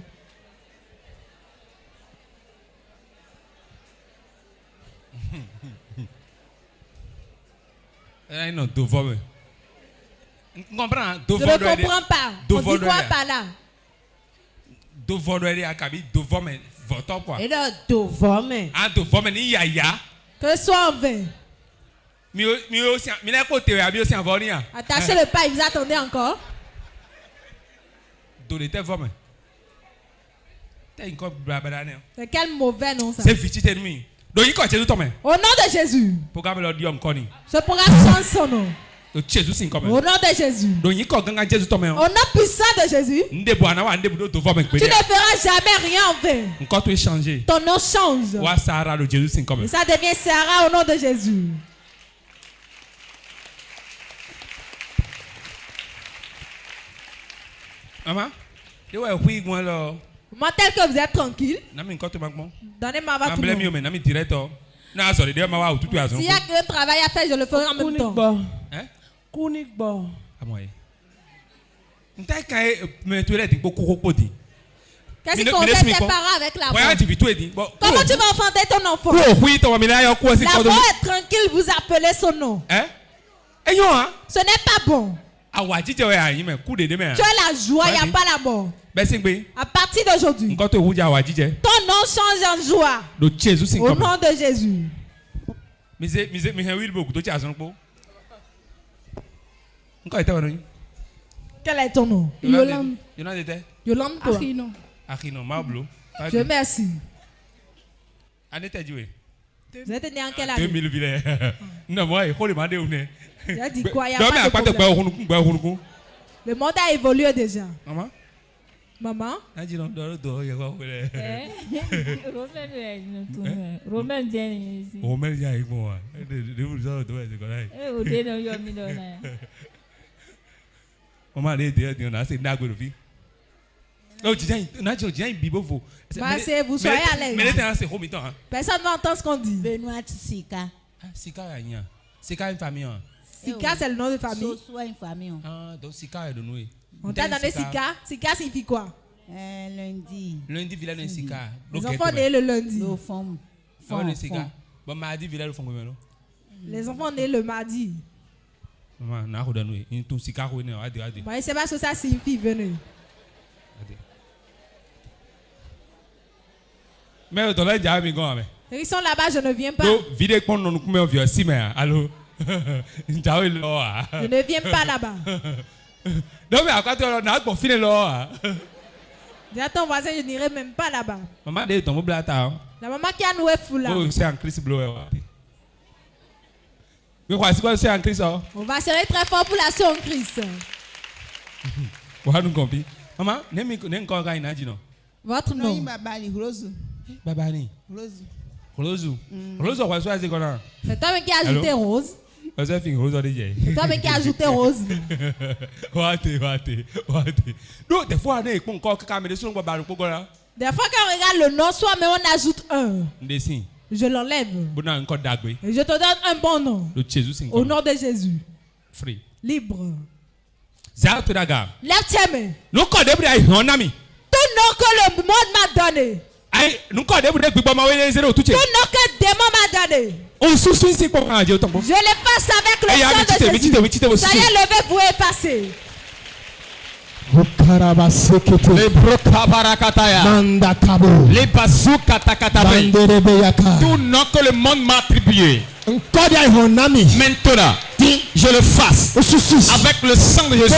Je ne comprends pas. On dit quoi par là? Que soit en vain. Attachez le pas, vous attendez encore. C'est quel mauvais nom ça? Au nom de Jésus. Ce programme change son nom. Au nom de Jésus. Au nom puissant de Jésus. Tu ne feras jamais rien en vain. Ton nom change. Et ça devient Sarah au nom de Jésus. Maman, tel que vous êtes tranquille. Donnez-moi votre nom. S'il y a un travail à faire, je le ferai en même temps. Qu'est-ce qu'on fait tes parents avec la voix? Comment tu vas enfanter ton enfant? La voix est tranquille, vous appelez son nom. Ce n'est pas bon. Tu as la joie, il n'y a pas la mort. À partir d'aujourd'hui, ton nom change en joie. Au nom de Jésus. Quel est ton nom? Yolande. Yolande quoi? Je merci. Vous êtes né en quelle année? 2000. Non, moi, il faut demander où est. J'ai dit quoi? Il n'y a pas de problème. Le monde a évolué déjà. Maman? Romain vient ici. Romain vient avec moi. Maman, vous soyez à l'aise. Personne ne va entendre ce qu'on dit. Benoît Sika. Sika, Sika une famille. Sika, c'est le nom de famille. Soit une famille. Ah, donc Sika est de nous. On t'a donné Sika. Sika signifie quoi? Lundi. Lundi, village de Sika. Les enfants nés le lundi. Le fond. Bon, mardi, village de Fongo. Les enfants nés le mardi. Maman, n'a pas de nous. Tout Sika, on est. C'est pas ce que ça signifie, venez. Mais dans la diable, ils sont là-bas, je ne viens pas. Allô? Je ne viens pas là-bas. Non, mais à quoi tu as pour finir là? Dis à ton voisin, je n'irai même pas là-bas. Maman, tu tombes blata. La maman qui a noué fou là. Oh, c'est un Christ bleu. Mais quoi, c'est quoi, c'est un Christ? On va serrer très fort pour la sœur en Christ. Vous compris? Maman, n'aime pas quand il non? Votre nom? Babani, Rose. Babani. Rose. Rose. Rose, on va choisir c'est quoi? C'est toi qui as ajouté Rose. C'est toi qui as ajouté Rose. Non, des fois, on est encore caméra sur le bas. Des fois, quand on regarde le nom, soit mais on ajoute un. Je l'enlève. Et je te donne un bon nom. Au nom de Jésus. Free. Libre. Lève tes mains. Tout nom que le monde m'a donné. Tout nom que le démon m'a donné. Je l'efface avec le sang de Jésus. Ça y est, levez-vous et passez. Les tout nom que le monde m'a attribué. Maintenant, je le fasse avec le sang de Jésus. Je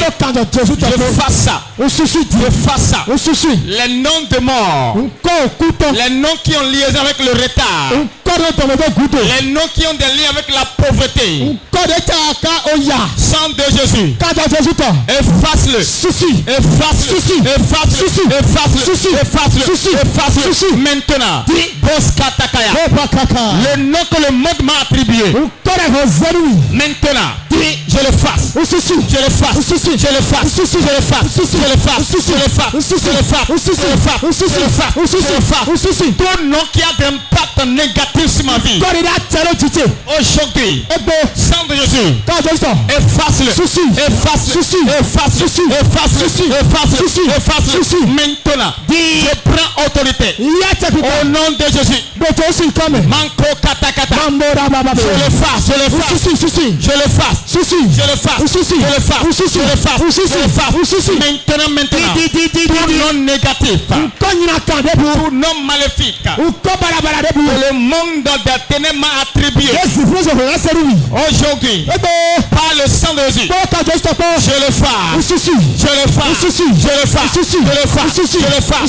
fasse ça. Je fasse ça. Les noms de mort, les noms qui ont liaison avec le retard, Les noms qui ont des liens avec la pauvreté. Sang de Jésus. Efface-le. Efface-le. Efface-le. Maintenant. Le nom que le monde m'a attribué. Maintenant. Je le fasse. Je le fasse. Je le fasse. Je le fasse. Je le fasse. Je le fasse. Je le fasse. Je le fasse. Tout nom qui a d'impact négatif sur ma vie. Aujourd'hui. Sang de Jésus. Efface-le. Efface-le. Efface-le. Efface-le. Maintenant. Je prends autorité. Au nom de Jésus. Manko katakata. Je le fasse. Je le fasse. Je le fasse. Je le fasse. Je le fasse. Je le fasse. Maintenant. Tout non négatif. Tout non maléfique. Que le monde des ténèbres m'a attribué. Aujourd'hui. Par le sang de Jésus. Je le fasse. Je le fasse. Je le fasse. Je le fasse.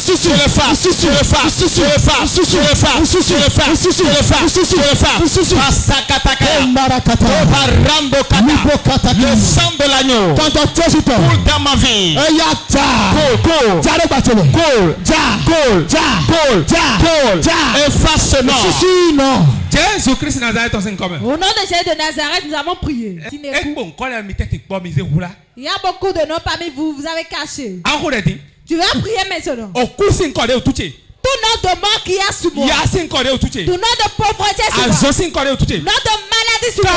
Je le fasse. Je le fasse. Je le fasse. Je le fasse. Je le fasse. Je le fasse. Je le fasse. Je le fasse. Masakataka. Barambo kata. Le sang de l'agneau. Coule dans ma vie. Coule. Efface ce nom. Jésus-Christ Nazareth en commun. Au nom de Jésus de Nazareth, nous avons prié. Il y a beaucoup de noms parmi vous, vous avez caché. Tu vas prier maintenant. Tout nom de mort qui est sous moi. Tout nom de pauvreté sur moi. Nom de maladie sur moi.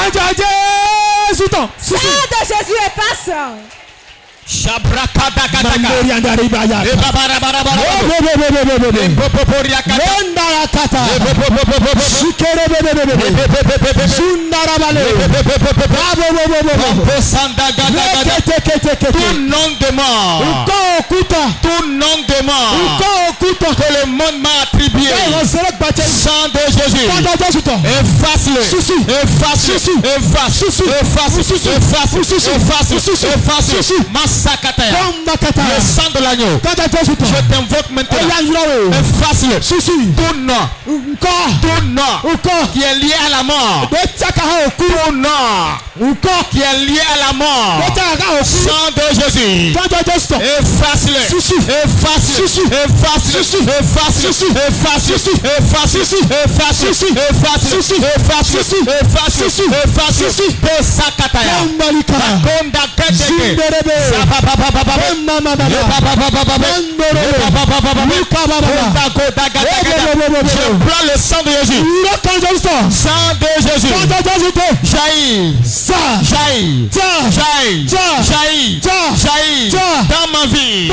Sang de Jésus efface. Tout nom de mort. Tout nom de mort. Que le monde m'a attribué. Sang de Jésus. Efface-le. Efface-le. Masakataya. Le sang de l'agneau. Je t'invoque maintenant. Efface-le. Tout nom qui est lié à la mort. Tout nom qui est lié à la mort. Sang de Jésus. Efface-le. Je prends le sang de Jésus. Sang de Jésus. Jaillit dans ma vie.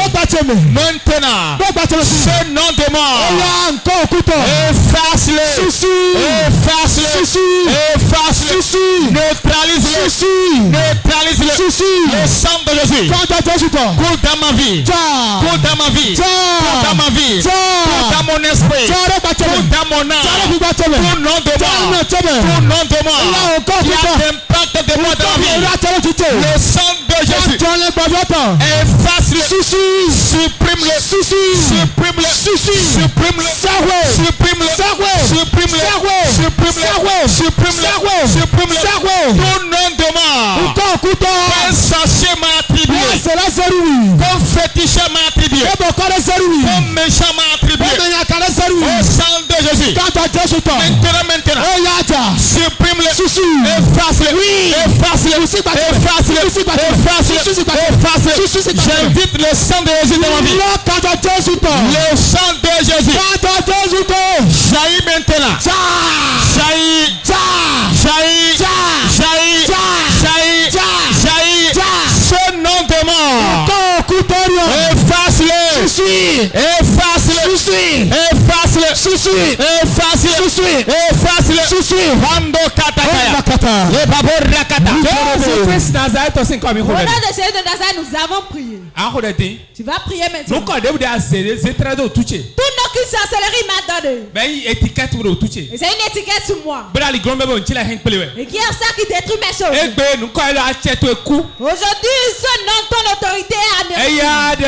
Maintenant, ce nom de mort, efface-le. Neutralise-le. Le sang de Jésus. Coule dans ma vie. Coule dans ma vie. Coule dans ma vie. Coule dans mon esprit. Coule dans mon âme. Tout nom de mort. Qui a l'impact de moi dans ma vie. Le sang de Jésus. Efface-le. Supprime-le. Supprime-le. Tout nom de mort. Un sachet m'a attribué. Comme fétiche m'a attribué. Comme méchant m'a attribué. Au sang de Jésus. Maintenant. Supprime-le. Efface-le. J'invite le sang de Jésus dans ma vie. Le sang de Jésus. Jaillit maintenant. Jaillit. Ce nom de mort. Efface-le. Rando katakaya. Jésus-Christ Nazareth en commun. Au nom de Jésus de Nazareth, nous avons prié. Tu vas prier maintenant. Tout nom aucune sorcellerie m'a donné. Et c'est une étiquette sur moi. Et qui est ça qui détruit mes choses. Aujourd'hui, ce nom ton autorité est anéantie.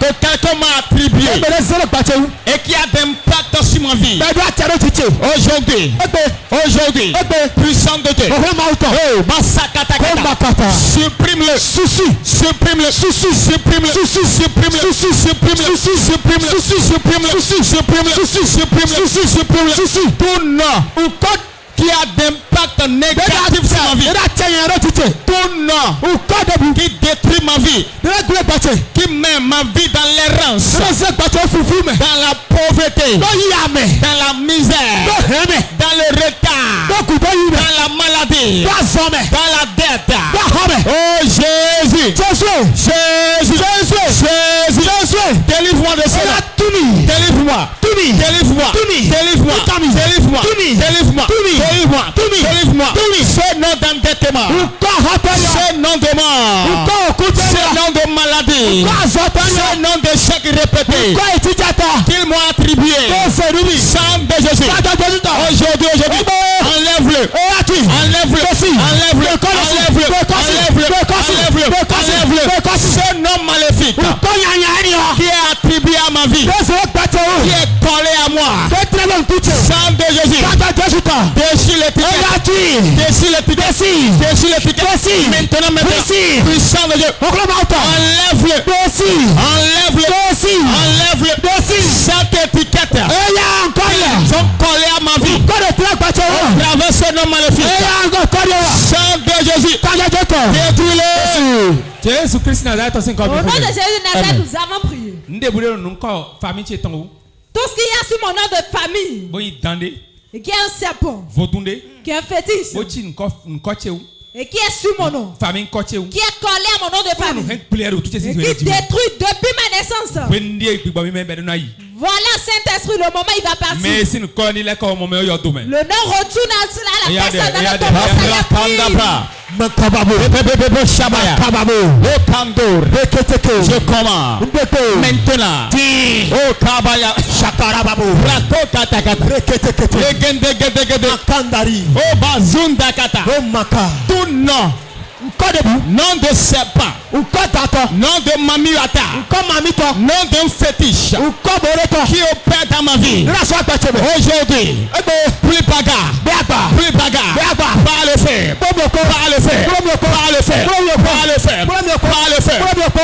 Que quelqu'un m'a attribué et qui a d'impact sur ma vie. Aujourd'hui, puissant de Dieu, supprime-le, supprime-le, supprime-le, supprime-le, tout nom qui a d'impact négatif sur ma vie, tout nom qui détruit ma vie, qui met ma vie dans l'errance, dans la pauvreté, dans la misère, dans le retard, dans la maladie, dans la dette. Oh Jésus, Jésus, délivre-moi de cela. Délivre-moi, délivre-moi, délivre-moi, délivre-moi, délivre-moi, délivre-moi, délivre-moi. Ce nom d'endettement, ce nom de mort, ce nom de maladie, ce nom d'échec répété qu'ils m'ont attribué. Sang de Jésus. Aujourd'hui, enlève-le, enlève-le, enlève-le, enlève-le, enlève-le, enlève-le. Ce nom maléfique qui est attribué à ma vie, qui est collé à moi. Sang de Jésus. Déchire l'étiquette. Déchire l'étiquette. Déchire l'étiquette. Maintenant, puissant de Dieu. Enlève-le. Enlève-le. Enlève-le. Cette étiquette sont collés à ma vie. Travers ce nom maléfique. Sang de Jésus. Détruis-le. Jésus-Christ Nazareth, au nom de Jésus Nazareth, nous avons prié. Tout ce qu'il y a sur mon nom de famille, et qui est un serpent, qui est un fétiche, et qui est sur mon nom, qui est collé à mon nom de famille, et qui détruit depuis ma naissance. Voilà Saint-Esprit, le moment il va partir. Le nom retourne à la personne dans je commence maintenant. Oh Kabaya Shakarababu oh Bazunda Kata tout nom nom de serpent, nom de mamiata, nom d'un fétiche qui opère dans ma vie. Aujourd'hui, plus bagarre, pas le faire,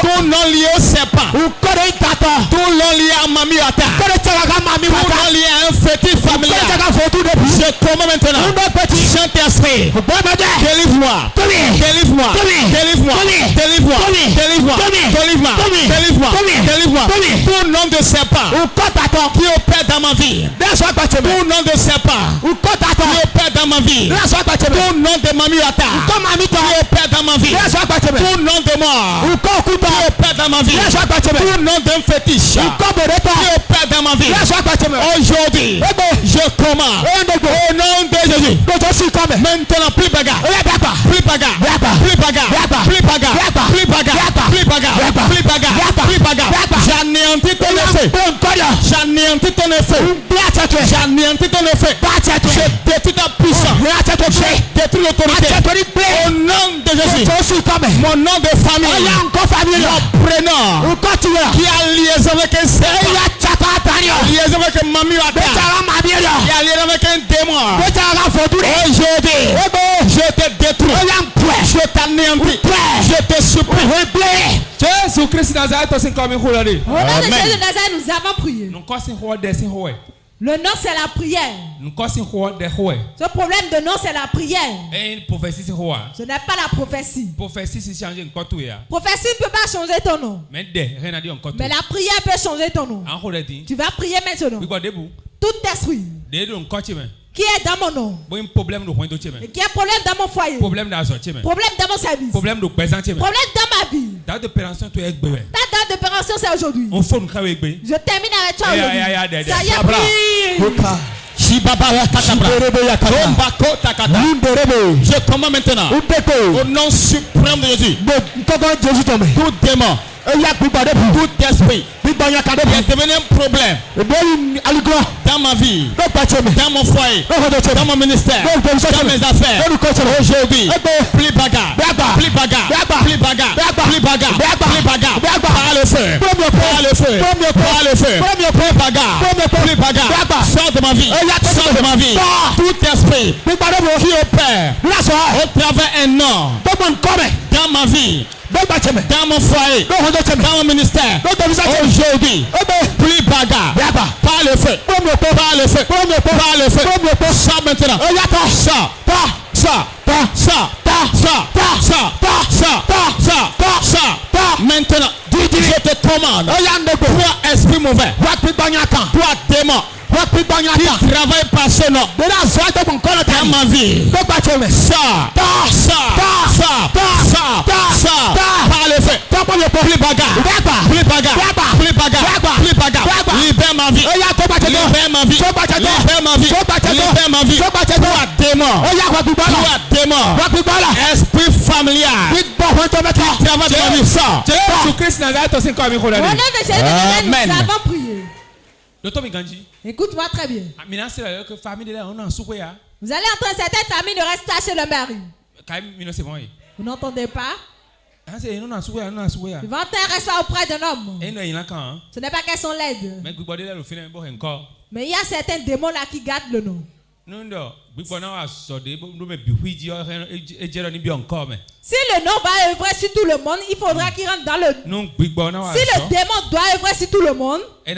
tout nom lié au serpent, tout nom lié à mamiata, tout nom lié à un fétiche familial. Je commande maintenant, Saint-Esprit, délivre-moi, délivre-moi, délivre-moi, délivre-moi, délivre-moi, délivre-moi, délivre-moi, délivre-moi. Tout nom de serpent qui opère dans ma vie, tout nom de serpent qui opère dans ma vie, tout nom de mamiata qui opère dans ma vie, tout nom de mort qui opère dans ma vie, tout nom d'un fétiche qui opère dans ma vie. Aujourd'hui, je commande au nom de Jésus. Maintenant, plus bagarre, plus bagarre, plus bagarre, plus bagarre, plus bagarre, plus bagarre, plus bagarre, plus bagarre. J'anéantis ton effet. J'anéantis ton effet. J'anéantis ton effet. Je détruis ta puissance. Je détruis l'autorité. Au nom de Jésus. Mon nom de famille. Mon prénom. Qui a liaison avec un serpent. Liaison avec un mamiata. Qui a liaison avec un démon. Aujourd'hui, je te détruis. Je t'anéantis. Je te supprime. Jésus-Christ Nazareth, au nom de Jésus Nazareth, nous avons prié. Le nom c'est la prière. Ce problème de nom c'est la prière. Ce n'est pas la prophétie. Prophétie ne peut pas changer ton nom. Mais la prière peut changer ton nom. Tu vas prier maintenant. Tout esprit qui est dans mon nom, et qui a problème dans mon foyer, problème dans mon service, problème dans ma vie. Ta date d'opération c'est aujourd'hui. Je termine avec toi aujourd'hui. Ça y est, prie. Je commande maintenant au nom suprême de Jésus. Tout démon, tout esprit qui est devenu un problème dans ma vie, dans mon foyer, dans mon ministère, dans mes affaires. Aujourd'hui, plus bagarre, plus bagarre, plus bagarre, plus bagarre, plus bagarre, par le feu, par le feu, par le feu, plus bagarre, plus bagarre, sors de ma vie, sors de ma vie. Tout esprit qui opère au travers un homme dans ma vie, dans mon foyer, dans mon ministère, aujourd'hui, plus bagarre, par le feu, par le feu, par le feu, sors maintenant, sors, maintenant, je te commande, toi esprit mauvais, toi démon, qui travaille par ce nom dans ma vie, sors, par le feu, plus bagarre, plus bagarre, plus bagarre, plus bagarre, libère ma vie, libère ma vie, libère ma vie, libère ma vie, toi démon, esprit familial, qui travaille dans ma vie, sors. Amen. Nous avons prié. Écoute-moi très bien. Vous allez entendre certaines familles ne restent pas chez le mari. Vous n'entendez pas? Le ventre reste auprès d'un homme. Ce n'est pas qu'elles sont laides. Mais il y a certains démons là qui gardent le nom. Si le nom va œuvrer sur tout le monde, il faudra qu'il rentre dans le nom. Si le démon doit œuvrer sur tout le monde, il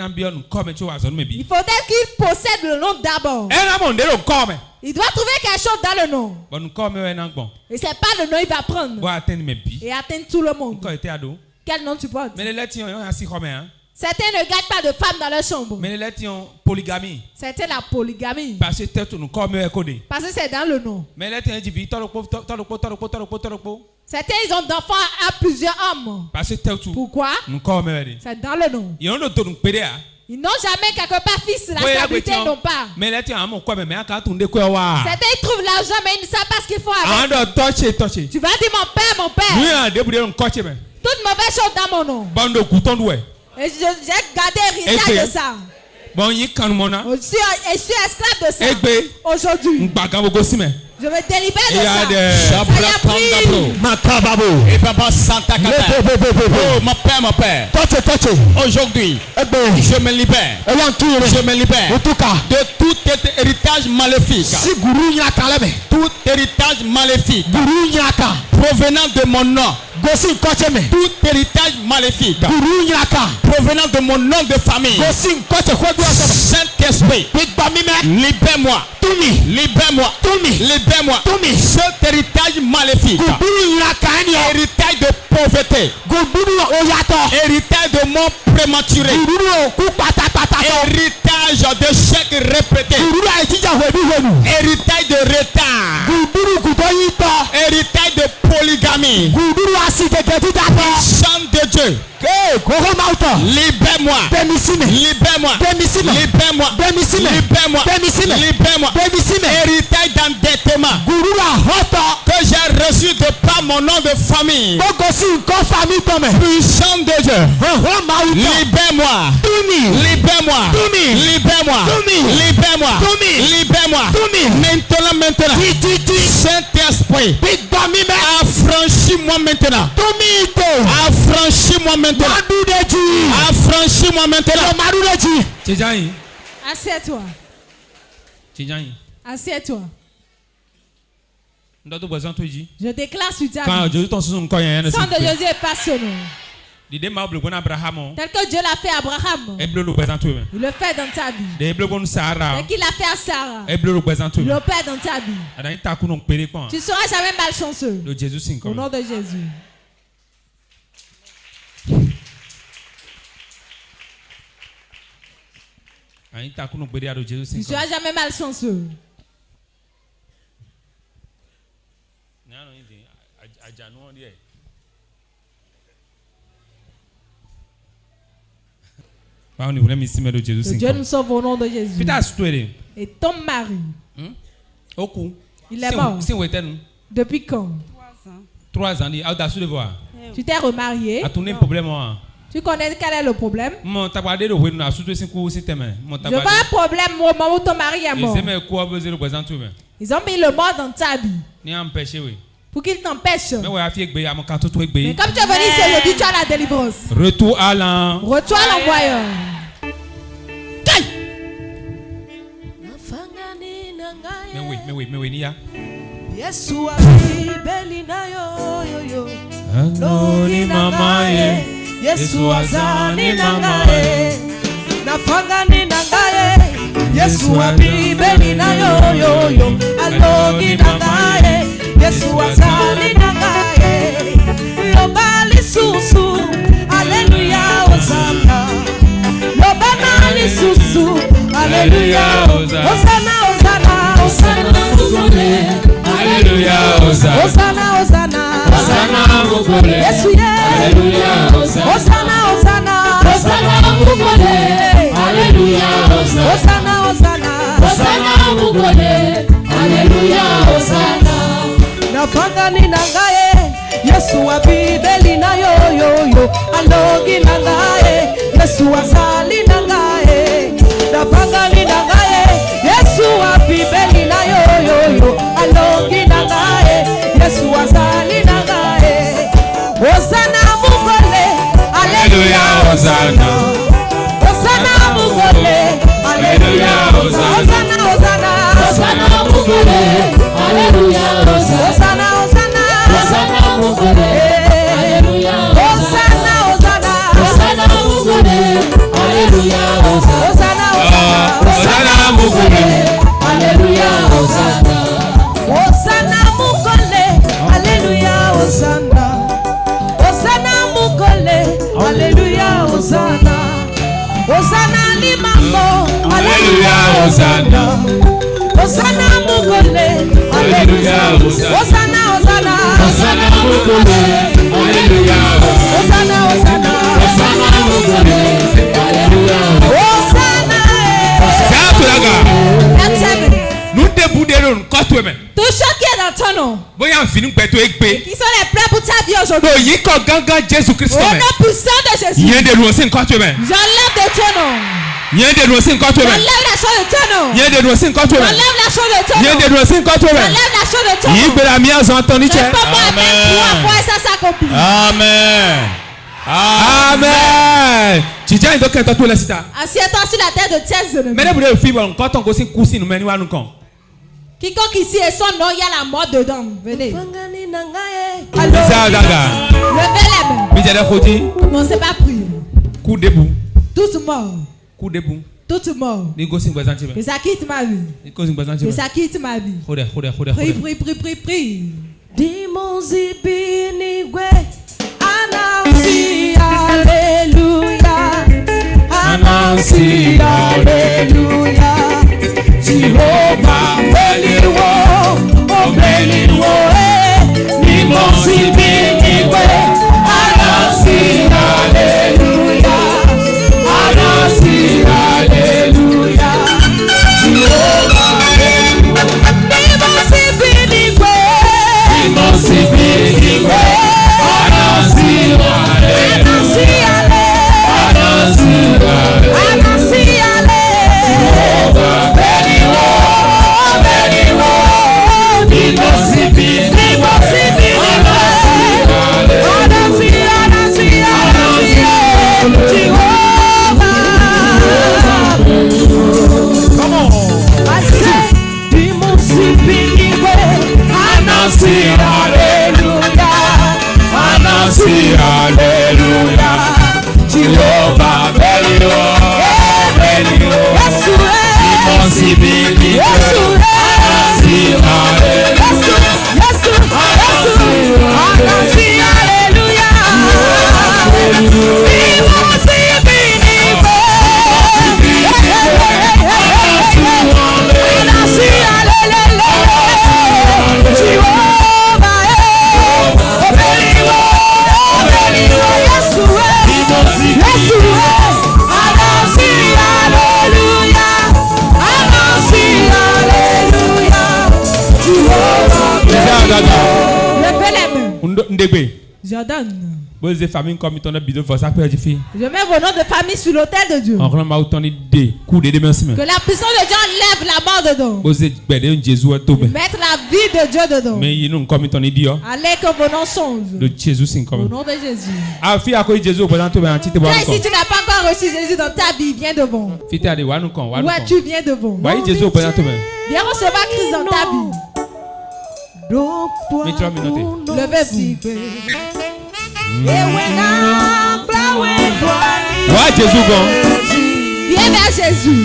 faudrait qu'il possède le nom d'abord. Il doit trouver quelque chose dans le nom. Et c'est pas le nom qu'il va prendre et atteindre tout le monde. Quel nom tu portes? Certains ne gardent pas de femmes dans leur chambre. C'était la polygamie. Parce que c'est dans le nom. Certains ils ont d'enfants à plusieurs hommes. Pourquoi? C'est dans le nom. Ils n'ont jamais quelque part fils, la stabilité n'ont pas. Certains ils trouvent l'argent mais ils ne savent pas ce qu'ils font avec. Tu vas dire mon père. Toute mauvaise chose dans mon nom. Et j'ai gardé l'héritage de ça. Je suis esclave de ça. Aujourd'hui, je me délibère de ça. Mon père. Aujourd'hui, je me libère. Je me libère de tout héritage maléfique. Tout héritage maléfique provenant de mon nom. Tout héritage maléfique provenant de mon nom de famille. Saint-Esprit, libère-moi. Libère-moi. Libère-moi. Cet héritage maléfique. Héritage de pauvreté. Héritage de mort prématuré. Héritage d'échecs répétés. Héritage de retard. Héritage de polygamie. Sang de Dieu. Libère-moi. Libère-moi. Libère-moi. Libère-moi. Héritage d'endettement que j'ai reçu de par mon nom de famille. Puissant de Dieu. Libère-moi. Libère-moi. Libère-moi. Libère-moi. Libère-moi. Maintenant. Saint-Esprit. Affranchis-moi maintenant. Affranchis-moi maintenant. Affranchis-moi maintenant. Assieds-toi. Assieds-toi. Je déclare sur ta vie. Sang de Jésus est passionnant. Tel que Dieu l'a fait à Abraham, il le fait dans ta vie. Tel qu'il l'a fait à Sarah, il le fait dans ta vie. Tu ne seras jamais malchanceux. Au nom de Jésus. Tu ne seras jamais malchanceux. Dieu nous sauve au nom de Jésus. Et ton mari, il est mort. Depuis quand? 3 ans. Tu t'es remarié? Tu connais quel est le problème? Je vois un problème au moment où ton mari est mort. Ils ont mis le mort dans ta vie. Pour qu'il t'empêche. Mais comme tu es venu ici aujourd'hui, tu as la délivrance. Retour à l'envoyeur. Mais oui, Nia. Yeshua belina yo yo. Anoni mama ye. Yeshua zani nangaye. Nafangani nangaye. Yeshua belina yo yo. Anoni nangaye. Yeshua zani nangaye. Lobali susu. Alléluia Hosanna. Lobali susu. Alléluia Hosanna. Alléluia, Hosanna. Hosanna, Hosanna. Hosanna, Mugole. Yes, Alléluia, Hosanna. Hosanna, Hosanna. Hosanna, Mugole. Alléluia, Hosanna. Hosanna, Hosanna. Hosanna, Mugole. Alléluia, Hosanna. Nafangani nangaye. Yesu abibeli na yo yo yo. Alogi nangaye. Yesu azali nangaye. Nafangani nangaye. Yesu abibeli na yo yo yo. Alogi nangaye. Yesu azali nangaye. Hosanna mugole. Alléluia Hosanna. Hosanna mugole. Alléluia Hosanna. Hosanna Hosanna mugole. Alléluia Hosanna. Hosanna mugole. Alléluia Hosanna. Hosanna mugole. Alléluia Hosanna. Hosanna mugole. Alléluia Hosanna. Hosanna mugole. Alléluia Hosanna. Hosanna mugole. Alléluia Hosanna. Hosanna limambo. Alléluia Hosanna. Hosanna mugole. Alléluia Hosanna. Hosanna mugole. Alléluia Hosanna. Hosanna mugole. Alléluia Hosanna. Nous débouderons quand tu es. Tout ce qui est dans ton nom. Qui sont les plaies pour ta vie aujourd'hui. Au nom puissant de Jésus. J'enlève de ton nom. J'enlève la chose de ton nom. J'enlève la chose de ton nom. J'enlève la chose de ton nom. J'enlève la chose de ton nom. Et ça s'accomplit. Amen. Amen. Assieds-toi sur la tête de tes ennemis. Quiconque ici est son nom, il y a la mort dedans. Venez. Levez les mains. Commencez pas à prier. Coup debout. Tous morts. Coup debout. Tous morts. Que ça quitte ma vie. Que ça quitte ma vie. Prie. Dimonzi binigwe. Anansi alléluia. Anansi alléluia. Jehovah beliwo, oh beliwo, Dimonzi binigwe. Anansi alléluia. Anansi alléluia. Jehovah beliwo. Dimonzi binigwe. Dimonzi binigwe. Alléluia. Jehovah beliwo, beliwo. Dimonzi binigwe. Anansi alléluia. Yes, Levez les mains. Jordan. Je mets vos noms de famille sur l'autel de Dieu. Que la puissance de Dieu enlève la mort dedans. Mettre la vie de Dieu dedans. Allez que vos noms changent. Au nom de Jésus. Toi, si tu n'as pas encore reçu Jésus dans ta vie, viens devant. Ouais, tu viens devant. Viens recevoir Christ dans ta vie. Levez-vous. Jésus bon. Viens vers Jésus.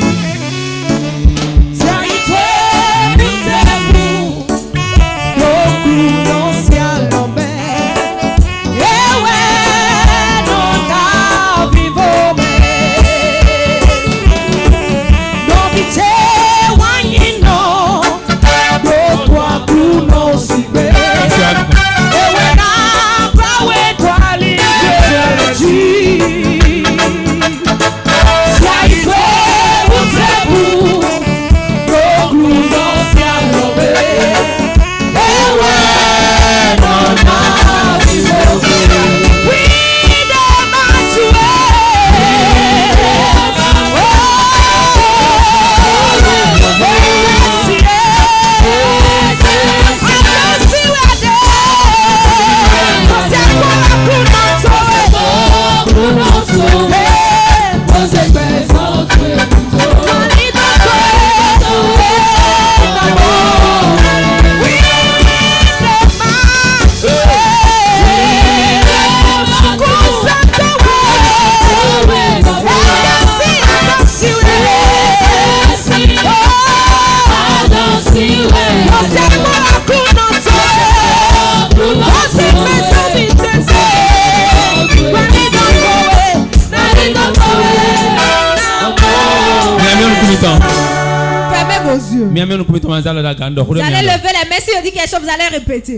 Fermez vos yeux. Vous allez lever les mains. Si je dis quelque chose, vous allez répéter.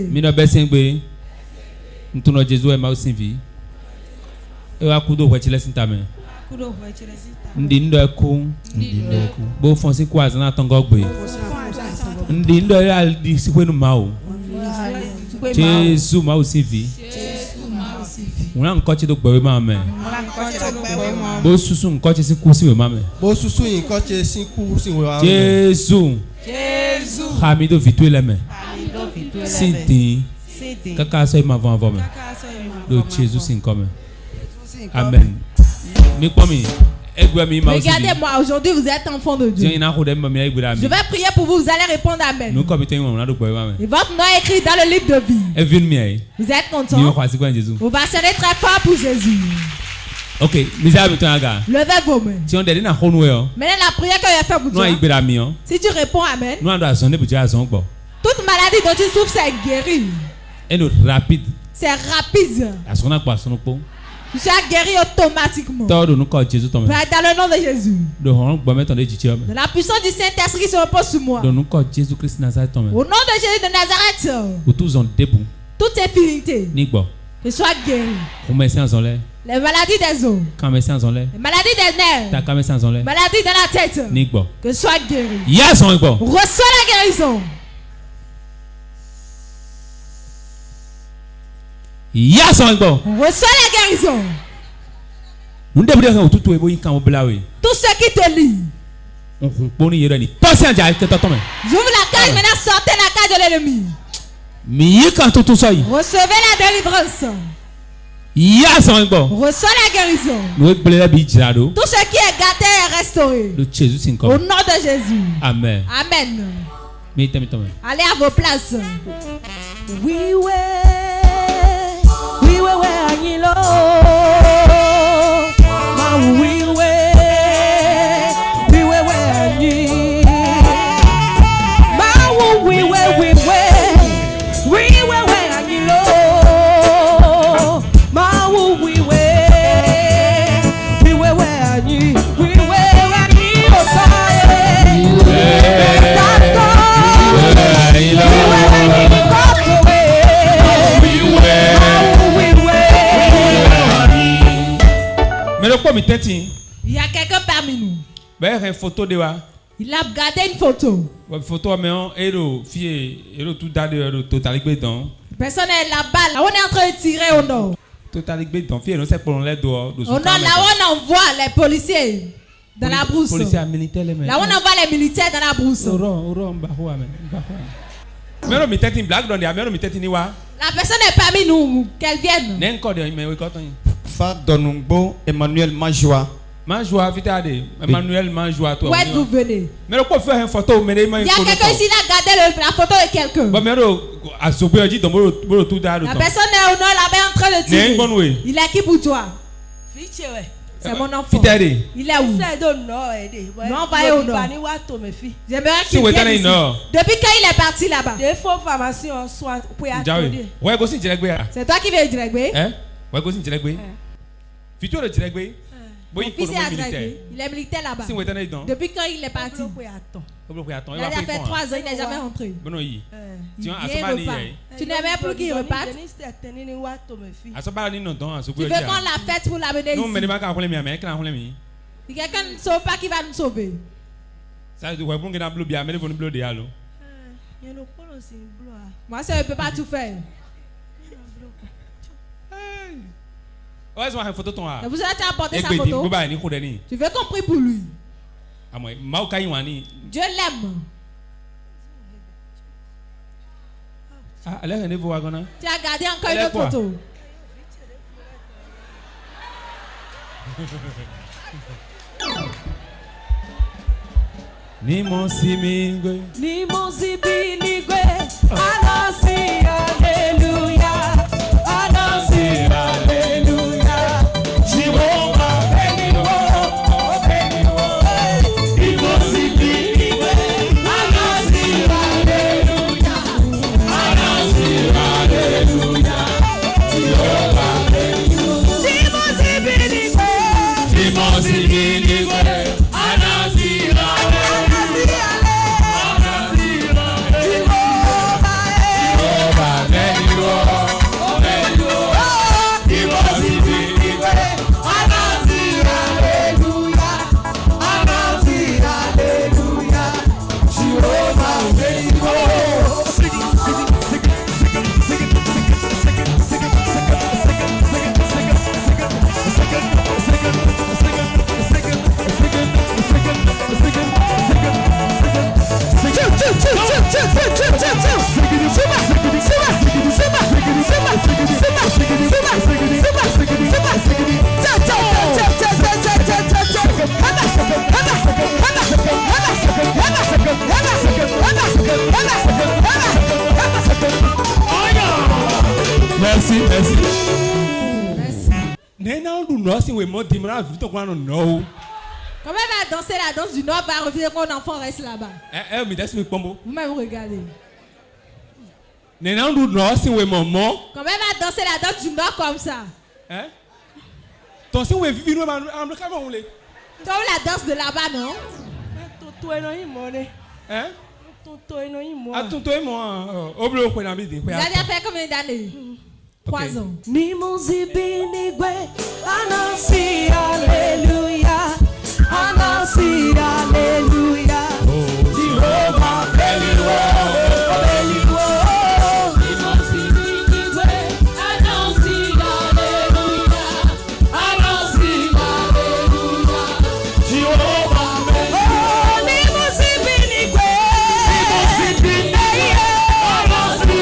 Jésus m'a aussi vu. On a encore de boire maman. Bo susu encore de cousi maman. Bo susu encore de cousi maman. Jésus. Jésus. Hamido vitu les mains. Sinti. Kaka ça m'a avant avant. Le Jésus c'est comme. Amen. Regardez-moi, aujourd'hui vous êtes enfant de Dieu. Je vais prier pour vous, vous allez répondre Amen. Et votre nom est écrit dans le livre de vie. Vous êtes content? Vous va serrer très fort pour Jésus. Ok, levez vos mains. Maintenant la prière que je vais faire pour toi. Si tu réponds Amen, toute maladie dont tu souffres c'est guéri. C'est rapide. Tu seras guéri automatiquement. Dans le nom de Jésus. De la puissance du Saint-Esprit se repose sur moi. Au nom de Jésus de Nazareth. Toute infirmité. Que soit guéri. Les maladies des os. Les maladies des nerfs. Les maladies de la tête. Que soit guéri. Reçois la guérison. Reçois la guérison. Tout ce qui te lie. J'ouvre la cage, maintenant sortez la cage de l'ennemi. Recevez la délivrance. Reçois la guérison. Tout ce qui est gâté est restauré. Au nom de Jésus. Amen. Amen. Allez à vos places. Oui, ouais. We were hanging low. We were hanging. We were hanging low. We were hanging. Il y a quelqu'un parmi nous. Il a gardé une photo. Personne n'est là-bas. Là, on est en train de tirer au nord. Au nord, là, on envoie les policiers dans la brousse. Là, on envoie les militaires dans la brousse. La personne est parmi nous. Qu'elle vienne. Fa Donungbo Emmanuel Manjoa. Manjoa, Emmanuel Manjoa, toi. Où êtes vous venez? Mais le quoi faire une photo? Il y a quelqu'un ici qui a gardé la photo de quelqu'un. La personne est au nord là-bas en train de tirer. Il est qui pour toi? C'est mon enfant. Il est où? Non, on va aller au nord. J'aimerais qu'il vienne ici. Depuis quand il est parti là-bas? C'est toi qui viens de Direct. Mon fils est à Direct. Il est militaire là-bas. Depuis quand il est parti? Il a fait 3 ans, il n'est jamais rentré. Tu n'aimes plus qu'il reparte? Tu veux qu'on la fête pour l'amener ici? Si quelqu'un ne sauve pas, qui va nous sauver? Moi, ça ne peut pas tout faire. Vous avez apporté sa photo. Tu veux qu'on prie pour lui? Dieu l'aime. Tu as gardé encore une autre photo. Ni mon simingwe, ni mon zibinigwe, anasi alléluia, anasi alléluia, Jehova beniwo, beniwo, ni mon zibinigwe, anasi alléluia, Jehova beniwo, ni mon zibinigwe, ni mon zibinigwe. Merci, merci. Comment elle va danser la danse du Nord, va revenir quand l'enfant reste là-bas? Vous-même regardez. Comment elle va danser la danse du Nord comme ça? Comme la danse de là-bas, non? Vous avez fait combien d'années? 3 ans. Ni mon zibinigwe, anasi alléluia, anasi alléluia, Jehova beniwo, beniwo. Ni mon zibinigwe, anasi alléluia, anasi alléluia, Jehova beniwo. Ni mon zibinigwe, ni mon zibinigwe, anasi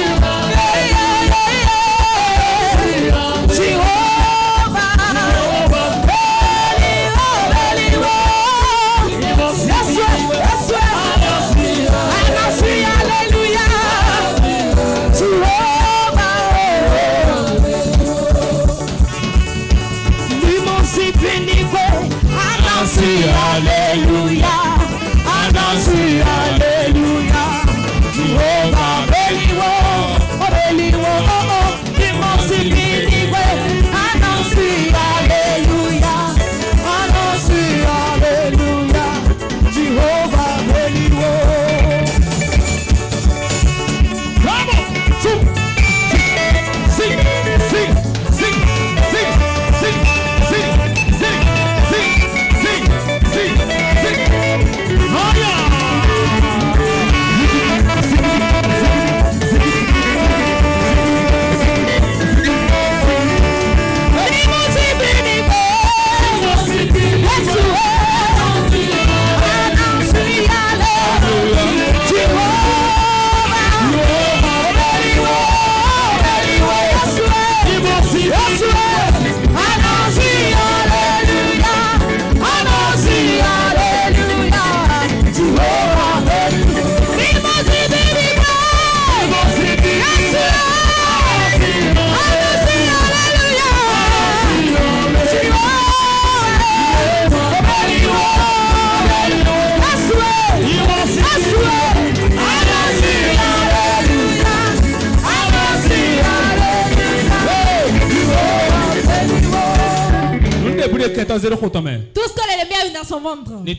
Tout ce que l'ennemi a eu dans son ventre. Les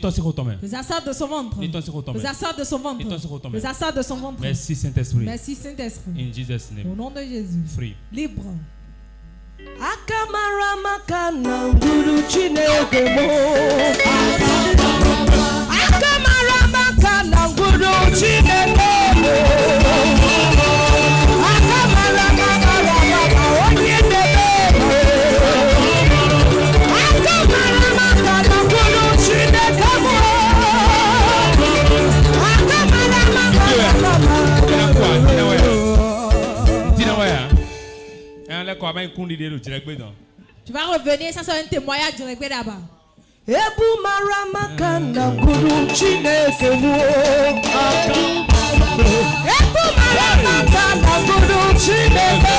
assailles de son ventre. Les assailles de son ventre. Les assailles de son ventre. Merci Saint-Esprit. Merci Saint-Esprit. In Jesus' name. Au nom de Jésus. Free. Libre. Akamara makana nguru chineke mo. Akamara makana nguru chineke mo. Akamara makana onye nebe. Akamara makana nguru chineke mo. Akamara makana. Tu vas revenir, ça sera un témoignage du regret là-bas. Ebu maramakana guru chineke wo. Ebu maramakana guru chineke.